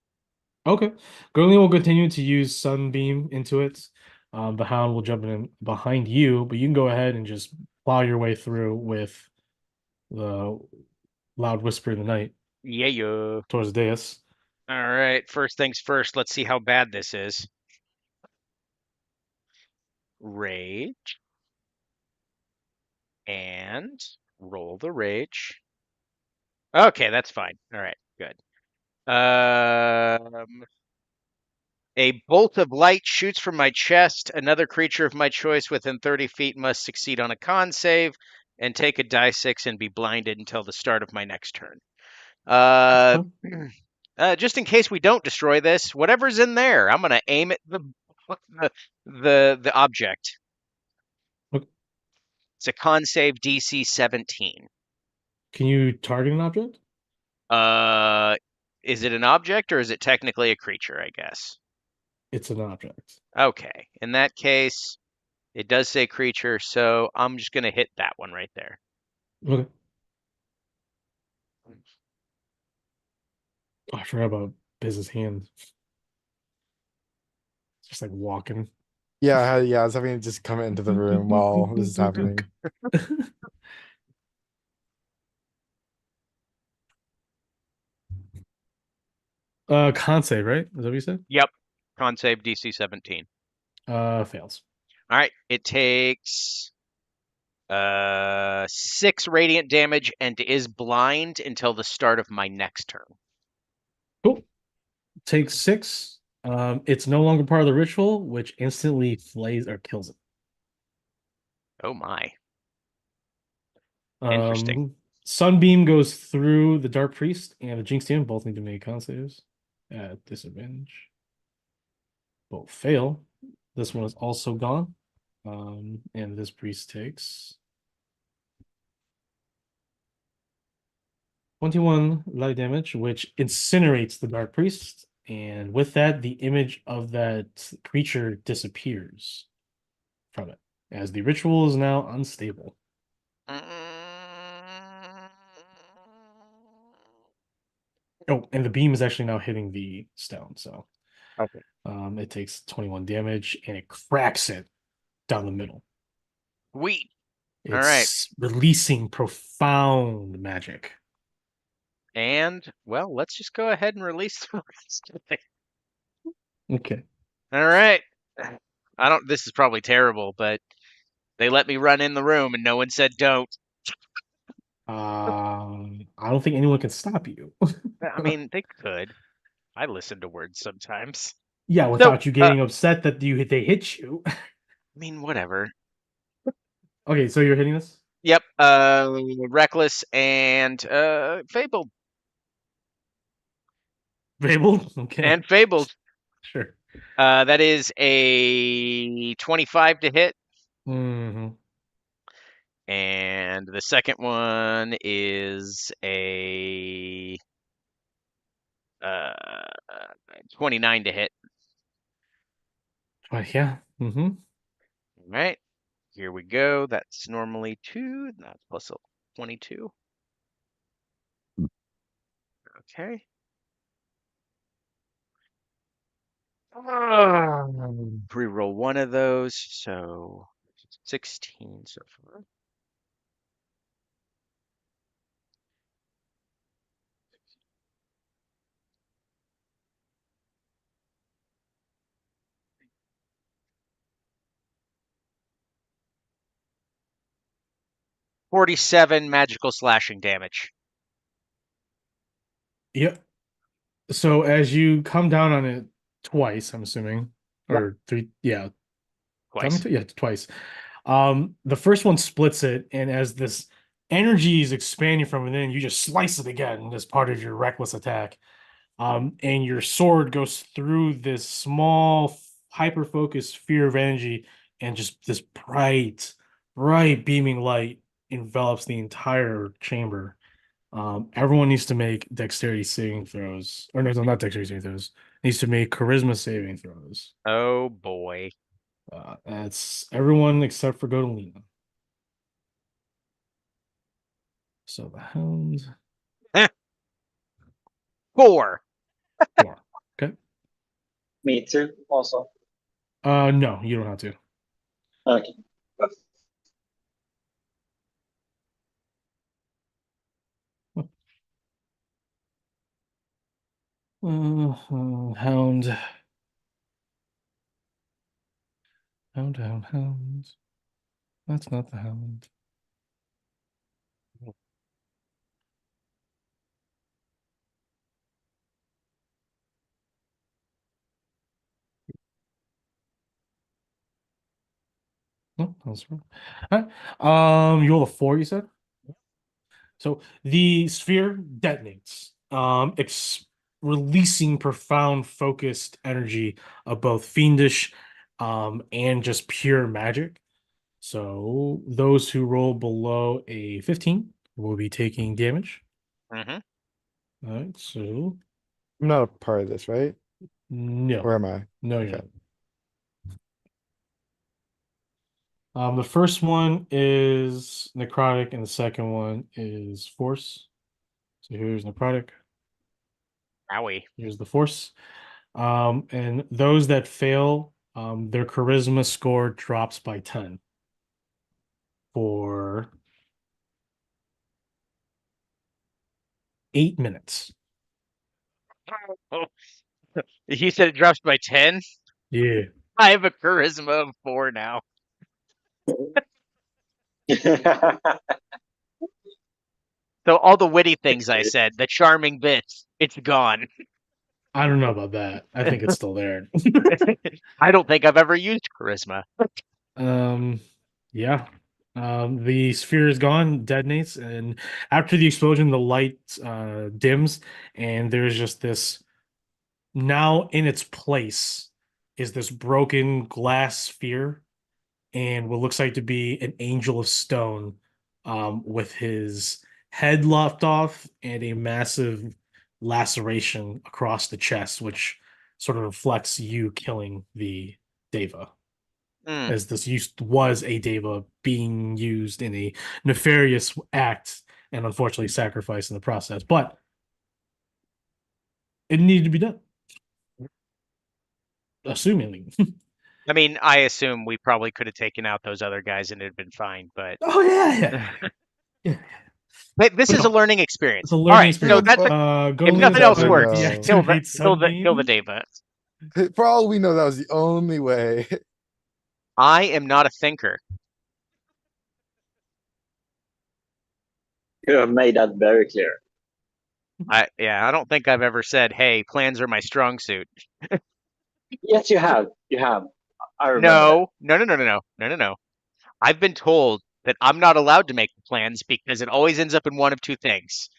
Okay. Gurley will continue to use Sunbeam into it. The Hound will jump in behind you, but you can go ahead and just plow your way through with the loud whisper in the night
Yeah, yeah.
towards the dais.
All right, first things first, let's see how bad this is. Rage and roll the rage. Okay, that's fine. All right, good. A bolt of light shoots from my chest. Another creature of my choice within 30 feet must succeed on a con save and take a die 6 and be blinded until the start of my next turn. Uh,
Huh?
just in case we don't destroy this, whatever's in there, I'm gonna aim at the object.
Okay.
It's a con save DC 17.
Can you target an object?
Uh, is it an object or is it technically a creature? I guess.
It's an object.
Okay, in that case, it does say creature, so I'm just gonna hit that one right there.
Okay. Oh, I forgot about Biz's hand. It's just like walking.
Yeah, I was having to just come into the room while this is happening.
Con save, right? Is that what you said?
Yep, con save DC 17.
Fails.
All right, it takes 6 radiant damage and is blind until the start of my next turn.
Cool. Takes 6. It's no longer part of the ritual, which instantly flays or kills it.
Oh my. Interesting.
Sunbeam goes through the Dark Priest and the Jinx Demon. Both need to make con saves at disadvantage. Both fail. This one is also gone. And this priest takes 21 light damage, which incinerates the Dark Priest. And with that, the image of that creature disappears from it, as the ritual is now unstable. Oh, and the beam is actually now hitting the stone, so
Okay.
it takes 21 damage and it cracks it down the middle.
Sweet. All right.
It's releasing profound magic.
And, well, let's just go ahead and release the rest of it.
Okay.
All right. I don't, this is probably terrible, but they let me run in the room and no one said don't.
I don't think anyone can stop you.
I mean, they could. I listen to words sometimes.
Yeah,
So,
without you getting upset that they hit you.
I mean, whatever.
Okay, so you're hitting this?
Yep. Reckless and Fabled.
Fabled? Okay.
And Fabled.
Sure.
That is a 25 to hit.
Hmm.
And the second one is a uh 29 to hit.
Yeah. Mm-hmm.
All right. Here we go. That's normally 2. That's plus 22. Okay. Reroll one of those, so 16 so far. $47 magical slashing damage.
Yep. So as you come down on it twice, I'm assuming,
Yep.
or three, yeah, tell me
Twice.
yeah, twice. The first one splits it, and as this energy is expanding from within, you just slice it again as part of your reckless attack. And your sword goes through this small, hyper-focused sphere of energy, and just this bright beaming light envelops the entire chamber. Everyone needs to make dexterity saving throws. Or no, not dexterity saving throws. Needs to make charisma saving throws.
Oh boy.
That's everyone except for Godolina. So the hound
4.
4. Okay.
Me too, also.
No, you don't have to.
Okay.
Hound. Hound. That's not the hound. No, that's wrong. All right. You roll a 4, you said? So the sphere detonates, releasing profound focused energy of both fiendish, and just pure magic. So those who roll below a 15 will be taking damage.
Mm-hmm.
All right, so
I'm not a part of this, right?
no,
Or am I?
no, you're
Okay.
not. The first one is necrotic, and the second one is force. So here's necrotic.
Owie.
Here's the force. And those that fail, their charisma score drops by 10 for 8 minutes.
Oh, he said it drops by 10.
Yeah.
I have a charisma of 4 now. So all the witty things I said, the charming bits, it's gone.
I don't know about that. I think it's still there.
I don't think I've ever used charisma.
Um, yeah. The sphere is gone, detonates, and after the explosion, the light dims, and there's just this now in its place is this broken glass sphere and what looks like to be an angel of stone, with his head lopped off and a massive laceration across the chest, which sort of reflects you killing the Deva,
Mm.
as this was a Deva being used in a nefarious act and unfortunately sacrificed in the process. But it needed to be done, assumingly.
I mean, I assume we probably could have taken out those other guys and it'd been fine, but
Oh yeah. Yeah.
but this
But
is a
no,
learning
it's
experience.
a
All
learning
right, so
experience.
that's if
Who
nothing
Godolina's
else
doesn't
gonna
works,
know?
kill the
deactivate
kill the
Sunbeam.
Deva.
For all we know, that was the only way.
I am not a thinker.
You have made that very clear.
I don't think I've ever said, "Hey, plans are my strong suit."
Yes, you have. You have. I remember that.
No. I've been told that I'm not allowed to make the plans because it always ends up in one of two things.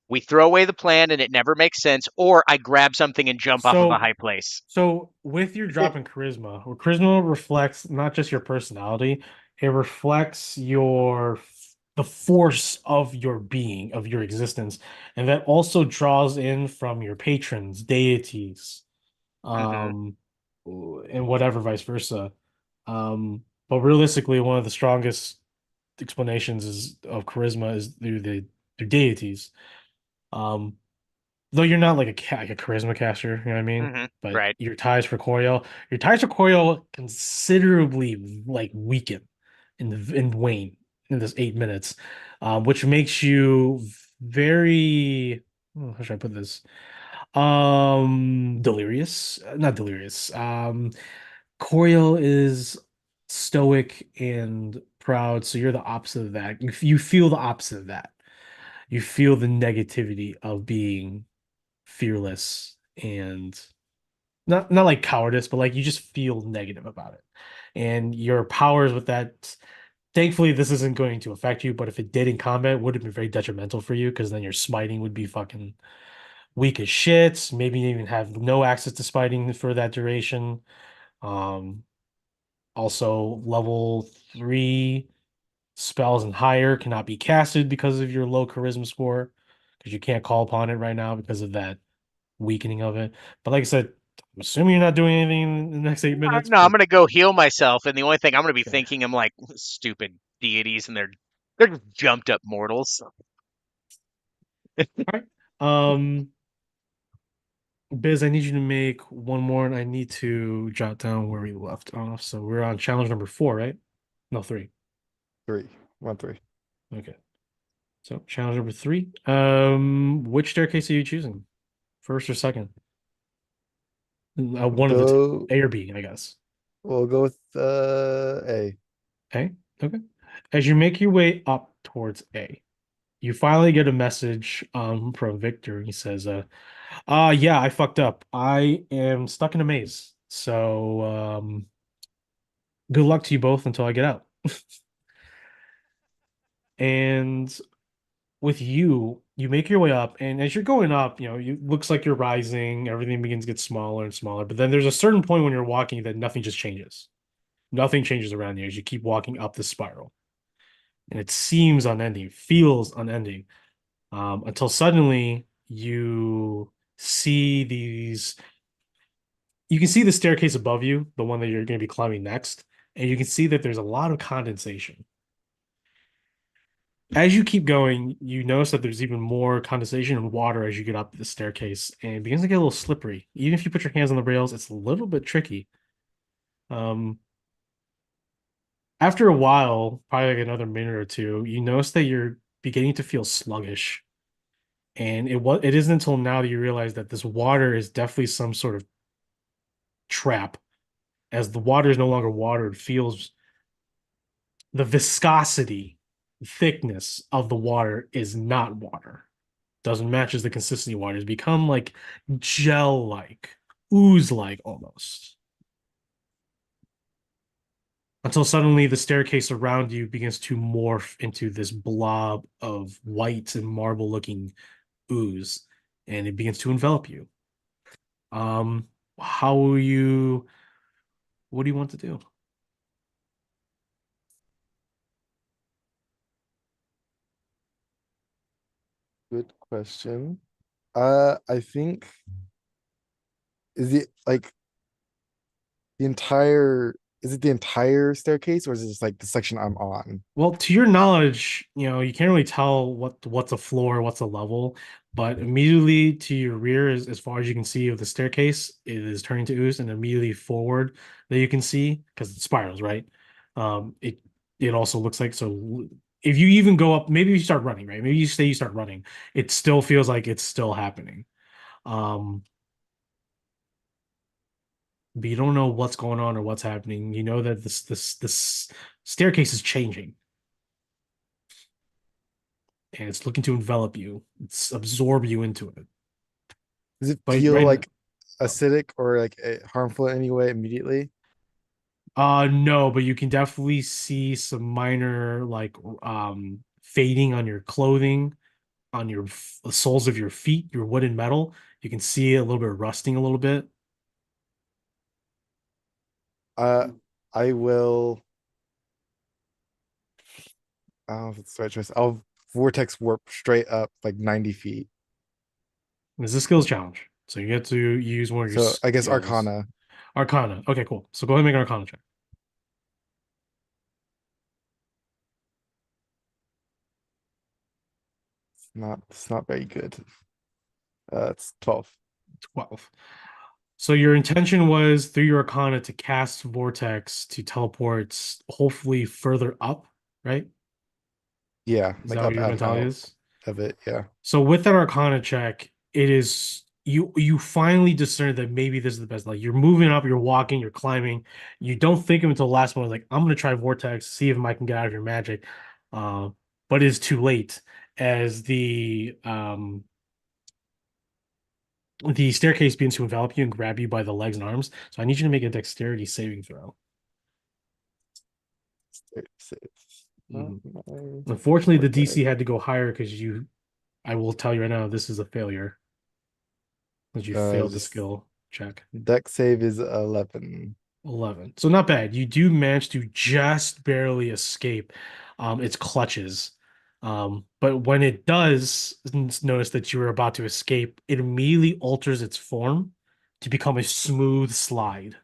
We throw away the plan and it never makes sense, or I grab something and jump off of a
So
high place.
So with your drop in charisma, well, charisma reflects not just your personality, it reflects the force of your being, of your existence, and that also draws in from your patrons, deities,
Hmm.
um, and whatever, vice versa. But realistically, one of the strongest explanations is of charisma is through deities. Um, Though you're not like like a charisma caster, you know what I mean?
Hmm.
But
Right.
your ties for Coriel considerably like weaken in wane in this 8 minutes, which makes you very how should I put this? Delirious, not delirious. Coriel is stoic and proud, so you're the opposite of that. You feel the opposite of that. You feel the negativity of being fearless and not like cowardice, but like you just feel negative about it. And your powers with that, thankfully, this isn't going to affect you, but if it did in combat, it would have been very detrimental for you because then your smiting would be fucking weak as shit. Maybe you even have no access to smiting for that duration. Um, Also, level 3 spells and higher cannot be casted because of your low charisma score because you can't call upon it right now because of that weakening of it. But like I said, I'm assuming you're not doing anything in the next 8 minutes,
No, I'm
but
gonna go heal myself, and the only thing I'm gonna be
okay.
thinking, I'm like stupid deities, and they're just jumped up mortals.
All right. Um, Biz, I need you to make one more, and I need to jot down where we left off. So we're on challenge number 4, right? No, 3.
3, 1-3.
Okay. So challenge number 3. Which staircase are you choosing? First or second? One of the two,
Go.
A or B, I guess.
We'll go with A.
A. Okay. As you make your way up towards A, you finally get a message from Victor. He says, yeah, I fucked up. I am stuck in a maze. So good luck to you both until I get out." And with you, you make your way up, and as you're going up, you looks like you're rising, everything begins to get smaller and smaller. But then there's a certain point when you're walking that nothing just changes. Nothing changes around you as you keep walking up the spiral. And it seems unending, feels unending. Until suddenly see these you can see the staircase above you, the one that you're going to be climbing next, and you can see that there's a lot of condensation. As you keep going, you notice that there's even more condensation and water as you get up the staircase, and it begins to get a little slippery. Even if you put your hands on the rails, it's a little bit tricky. Um, After a while, probably like another minute or two, you notice that you're beginning to feel sluggish. And it isn't until now that you realize that this water is definitely some sort of trap. As the water is no longer water, it feels the viscosity, thickness of the water is not water. Doesn't match as the consistency of water. It's become like gel-like, ooze-like almost. Until suddenly the staircase around you begins to morph into this blob of white and marble-looking ooze, and it begins to envelop you. Um, how will you? What do you want to do?
Good question. I think is it like the entire is it the entire staircase or is it just like the section I'm on?
Well, to your knowledge, you can't really tell what's a floor, what's a level, but immediately to your rear, as far as you can see of the staircase, it is turning to ooze, and immediately forward that you can see, because it spirals, right? It also looks like so. If you even go up, maybe you start running, right? Maybe you start running, it still feels like it's still happening. Um, but you don't know what's going on or what's happening. You know that this staircase is changing and it's looking to envelop you. It's absorb you into it.
Does it
But
feel
right,
like acidic or like harmful in any way immediately?
No, but you can definitely see some minor like fading on your clothing, on your the soles of your feet, your wood and metal. You can see a little bit of rusting a little bit.
I will. I don't know if it's the right choice. I'll vortex warp straight up like 90 feet.
It's a skills challenge, so you get to use one of your
So I guess
skills.
Arcana.
Arcana. Okay, cool. So go ahead and make an Arcana check.
It's not very good. It's 12.
12. So your intention was through your Arcana to cast Vortex to teleport hopefully further up, right?
Yeah,
Is
like
that what
up
your
and
mentality
out
is?
of it. Yeah.
So with that Arcana check, it is you finally discern that maybe this is the best. Like you're moving up, you're walking, you're climbing. You don't think of it until the last moment, like I'm gonna try Vortex, see if I can get out of your magic. Uh, but it's too late as the staircase begins to envelop you and grab you by the legs and arms. So I need you to make a dexterity saving throw.
Six.
Mhm.
My
Unfortunately, the
vortex.
DC had to go higher because I will tell you right now, this is a failure because you failed the
Just
skill check.
deck save is 11.
11. So not bad. You do manage to just barely escape its clutches. But when it does notice that you are about to escape, it immediately alters its form to become a smooth slide.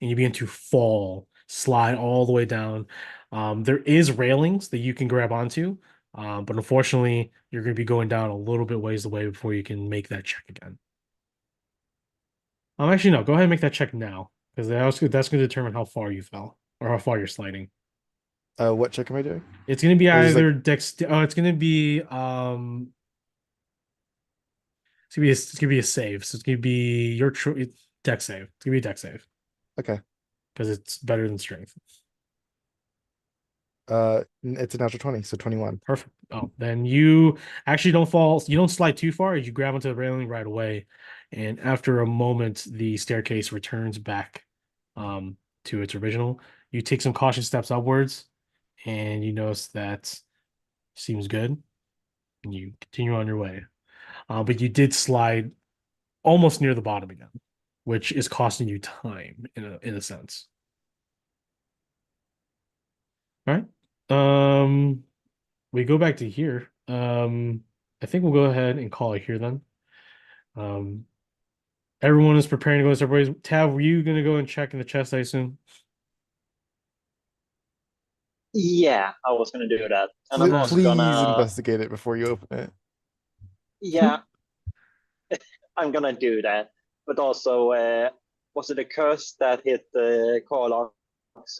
And you begin to fall, slide all the way down. There is railings that you can grab onto, but unfortunately, you're going to be going down a little bit ways away before you can make that check again. Actually, no, go ahead and make that check now, because that's going to determine how far you fell or how far you're sliding.
What check am I doing?
It's going to be
Or just like
either it's going to be it's going to be a save. So it's going to be your deck save. It's going to be a deck save
okay.
because it's better than strength.
It's a natural 20, so 21.
Perfect. Oh, then you actually don't fall. You don't slide too far. You grab onto the railing right away, and after a moment, the staircase returns back to its original. You take some cautious steps upwards, and you notice that seems good, and you continue on your way. But you did slide almost near the bottom again, which is costing you time in a sense. All right. We go back to here. I think we'll go ahead and call it here then. Um, everyone is preparing to go to their boys. Tav, were you gonna go and check in the chest, I assume?
Yeah, I was gonna do that, and I'm also
Please
gonna.
investigate it before you open it.
Yeah, I'm gonna do that. But also, was it a curse that hit Carlox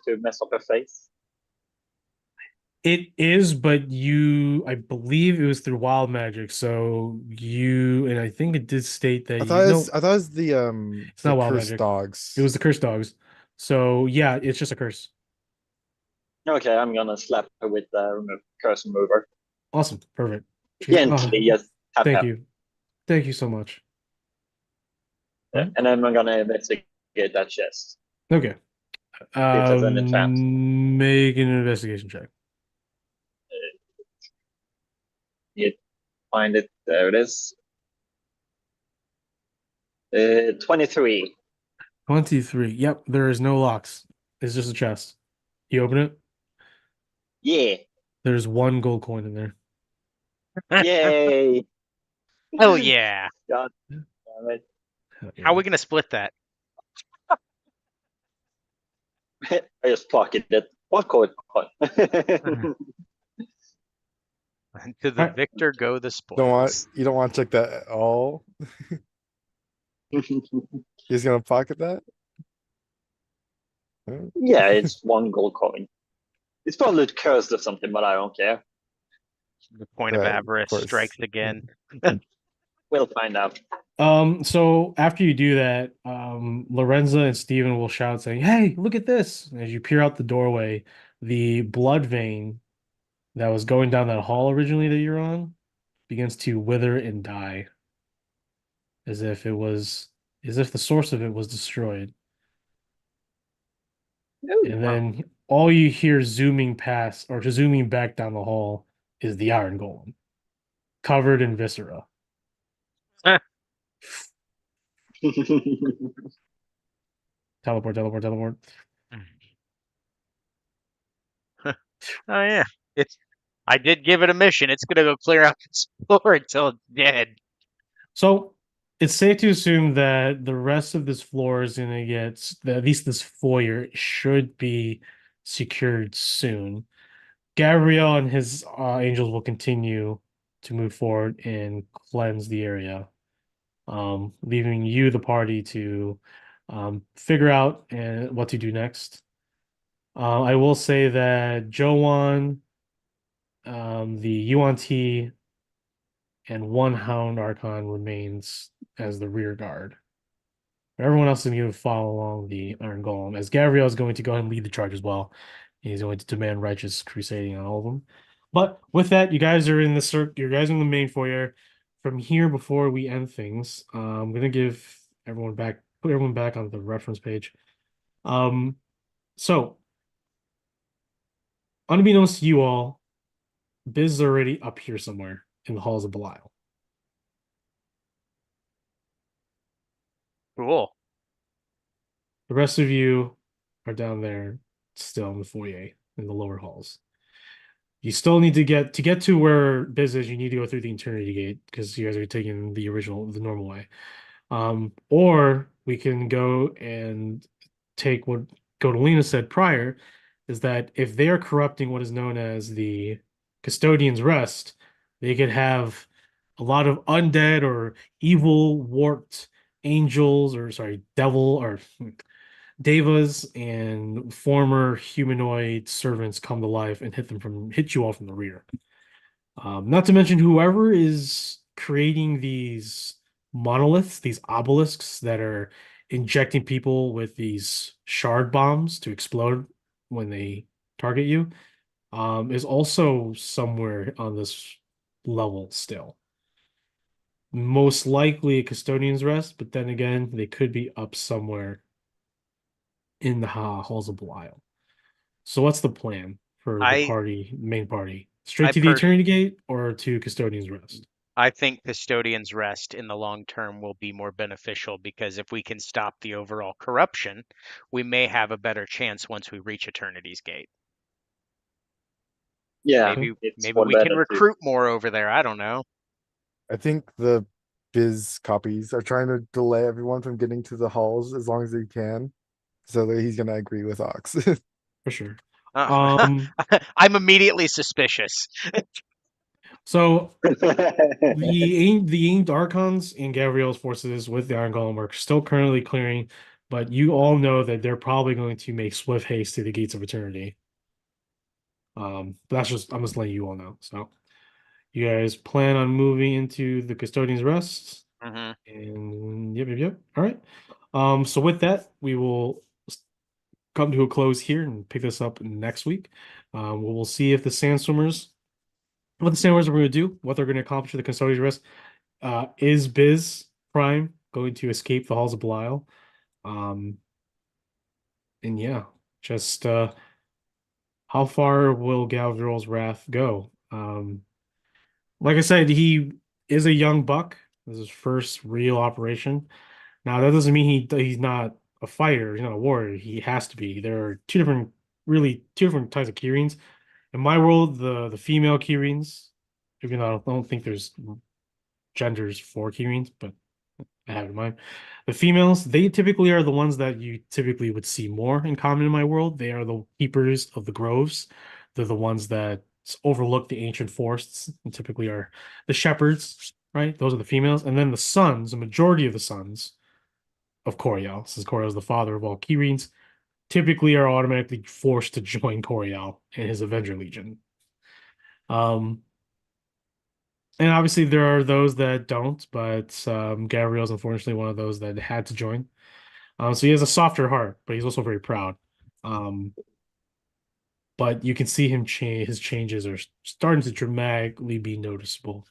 to mess up her face?
It is, but I believe it was through wild magic. So and I think it did state that
I thought it was
it's
the
not wild
cursed
magic. It
dogs.
was the cursed dogs. So yeah, it's just a curse.
Okay, I'm gonna slap her with the curse remover.
Awesome, perfect.
Gently, yes, tap
Thank
tap.
you, thank you so much. All
Yeah,
right.
and then I'm gonna investigate that chest.
Okay.
See if there's any traps.
Make an investigation check.
You find it. There it is. 23.
23. Yep, there is no locks. It's just a chest. You open it,
Yeah.
there's one gold coin in there.
Yay.
Hell yeah.
God damn it.
How are we gonna split that?
I just pocketed it. What coin?
To the
Alright,
victor go the spoils.
You don't want to check that at all. He's gonna pocket that. Huh?
Yeah, it's one gold coin. It's probably cursed or something, but I don't care.
The point of
Right, of
avarice
course.
strikes again.
We'll find out.
so after you do that, Lorenza and Steven will shout saying, "Hey, look at this!" As you peer out the doorway, the blood vein that was going down that hall originally that you're on begins to wither and die, as if the source of it was destroyed. And then all you hear zooming past or zooming back down the hall is the Iron Golem, covered in viscera. Teleport, teleport, teleport.
Oh yeah, it's. I did give it a mission. It's gonna go clear out this floor until it's dead.
So it's safe to assume that the rest of this floor is gonna get, at least this foyer should be secured soon. Gabriel and his angels will continue to move forward and cleanse the area, leaving you, the party, to figure out what to do next. I will say that Joan, the Yuan Ti, and one Hound Archon remains as the rear guard. Everyone else is going to follow along the Iron Golem, as Gabriel is going to go ahead and lead the charge as well. He's going to demand righteous crusading on all of them. But with that, you guys are in the you guys are in the main foyer. From here, before we end things, I'm gonna give everyone back, put everyone back on the reference page. So unbeknownst to you all, Biz is already up here somewhere in the halls of Belial.
Cool.
The rest of you are down there still in the foyer in the lower halls. You still need to get to where Biz is, you need to go through the Eternity Gate because you guys are taking the normal way. Or we can go and take what Godolina said prior, is that if they are corrupting what is known as the Custodian's Rest, they could have a lot of undead or evil warped angels, or sorry, devil or devas and former humanoid servants come to life and hit you all from the rear. Not to mention whoever is creating these monoliths, these obelisks that are injecting people with these shard bombs to explode when they target you, is also somewhere on this level still. Most likely a Custodian's Rest, but then again, they could be up somewhere in the halls of Belial. So what's the plan for the
I
party, main party?
I
Straight to the
per
Eternity Gate or to Custodian's Rest?
I think Custodian's Rest in the long term will be more beneficial because if we can stop the overall corruption, we may have a better chance once we reach Eternity's Gate.
Yeah,
Okay.
it's
Maybe
for
we can
better to.
recruit more over there. I don't know.
I think the Biz copies are trying to delay everyone from getting to the halls as long as they can, so that he's gonna agree with Ox.
For sure.
Uh,
Um,
I'm immediately suspicious.
so the Inked Archons and Gabriel's forces with the Iron Golem are still currently clearing, but you all know that they're probably going to make swift haste to the Gates of Eternity. But I'm just letting you all know. So you guys plan on moving into the Custodian's Rest,
hmm
and yep. All right. So with that, we will come to a close here and pick this up next week. We'll see if the Sandstormers, what the Sandstormers are going to do, what they're going to accomplish with the Custodian's Rest. Is Biz Prime going to escape the halls of Belial? Um, and yeah, just how far will Galvrol's wrath go? Like I said, he is a young buck. This is his first real operation. Now that doesn't mean he's not a fighter. He's not a warrior. He has to be. There are two different types of Kyrienes. In my world, the female Kyrienes, even though I don't think there's genders for Kyrienes, but I have in mind. The females, they typically are the ones that you typically would see more in common in my world. They are the keepers of the groves. They're the ones that overlook the ancient forests and typically are the shepherds, right? Those are the females. And then the sons, the majority of the sons of Coriel, since Coriel is the father of all Kyrienes, typically are automatically forced to join Coriel and his Avenger Legion. Um, And obviously there are those that don't, but Gabriel's unfortunately one of those that had to join. So he has a softer heart, but he's also very proud. Um, but you can see him change. His changes are starting to dramatically be noticeable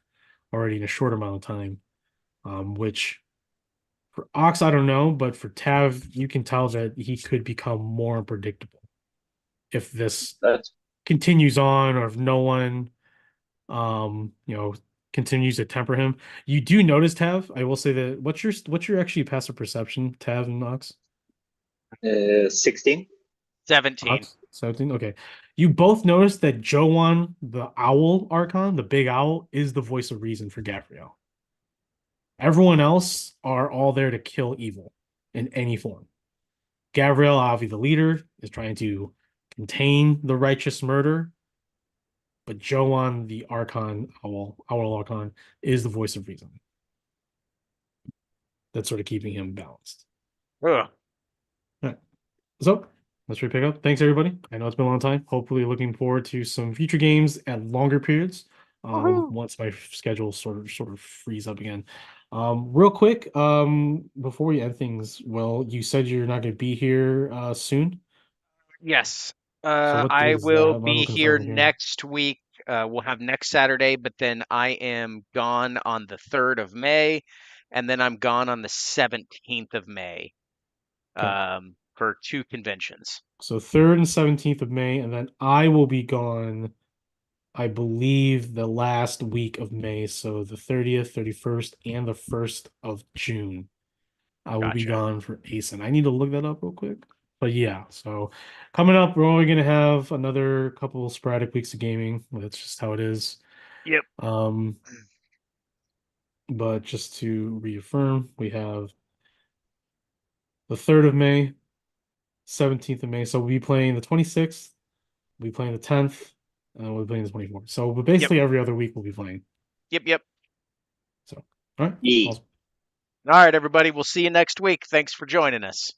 already in a short amount of time. Which for Ox, I don't know, but for Tav, you can tell that he could become more unpredictable. if this
That's
continues on or if no one continues to temper him. You do notice, Tav, I will say that what's your actually passive perception, Tav and Nox?
16.
17.
Nox? 17? Okay. You both notice that Joan, the owl archon, the big owl, is the voice of reason for Gabriel. Everyone else are all there to kill evil in any form. Gabriel, obviously the leader, is trying to contain the righteous murder, but Joan, the Archon, Owl Archon, is the voice of reason. That's sort of keeping him balanced.
Ugh.
So let's pick up. Thanks everybody. I know it's been a long time. Hopefully, looking forward to some future games at longer periods.
Woohoo.
Once my schedule sort of frees up again. Real quick, before we end things, well, you said you're not going to be here soon.
Yes.
So what
I
days is
will
that? I'm
be
looking for
here
it here.
next week. We'll have next Saturday, but then I am gone on the 3rd of May, and then I'm gone on the 17th of May
Okay.
For 2 conventions.
So 3rd and 17th of May, and then I will be gone, I believe, the last week of May. So the 30th, 31st, and the 1st of June. I will be
Gotcha.
gone for ACEN. I need to look that up real quick. But yeah, so coming up, we're only gonna have another couple sporadic weeks of gaming. That's just how it is.
Yep.
But just to reaffirm, we have the 3rd of May, 17th of May. So we'll be playing the 26th, we'll be playing the 10th, and we'll be playing the 24th. So but basically every other week we'll be playing.
Yep.
So all right.
Yeah.
Awesome.
All right, everybody. We'll see you next week. Thanks for joining us.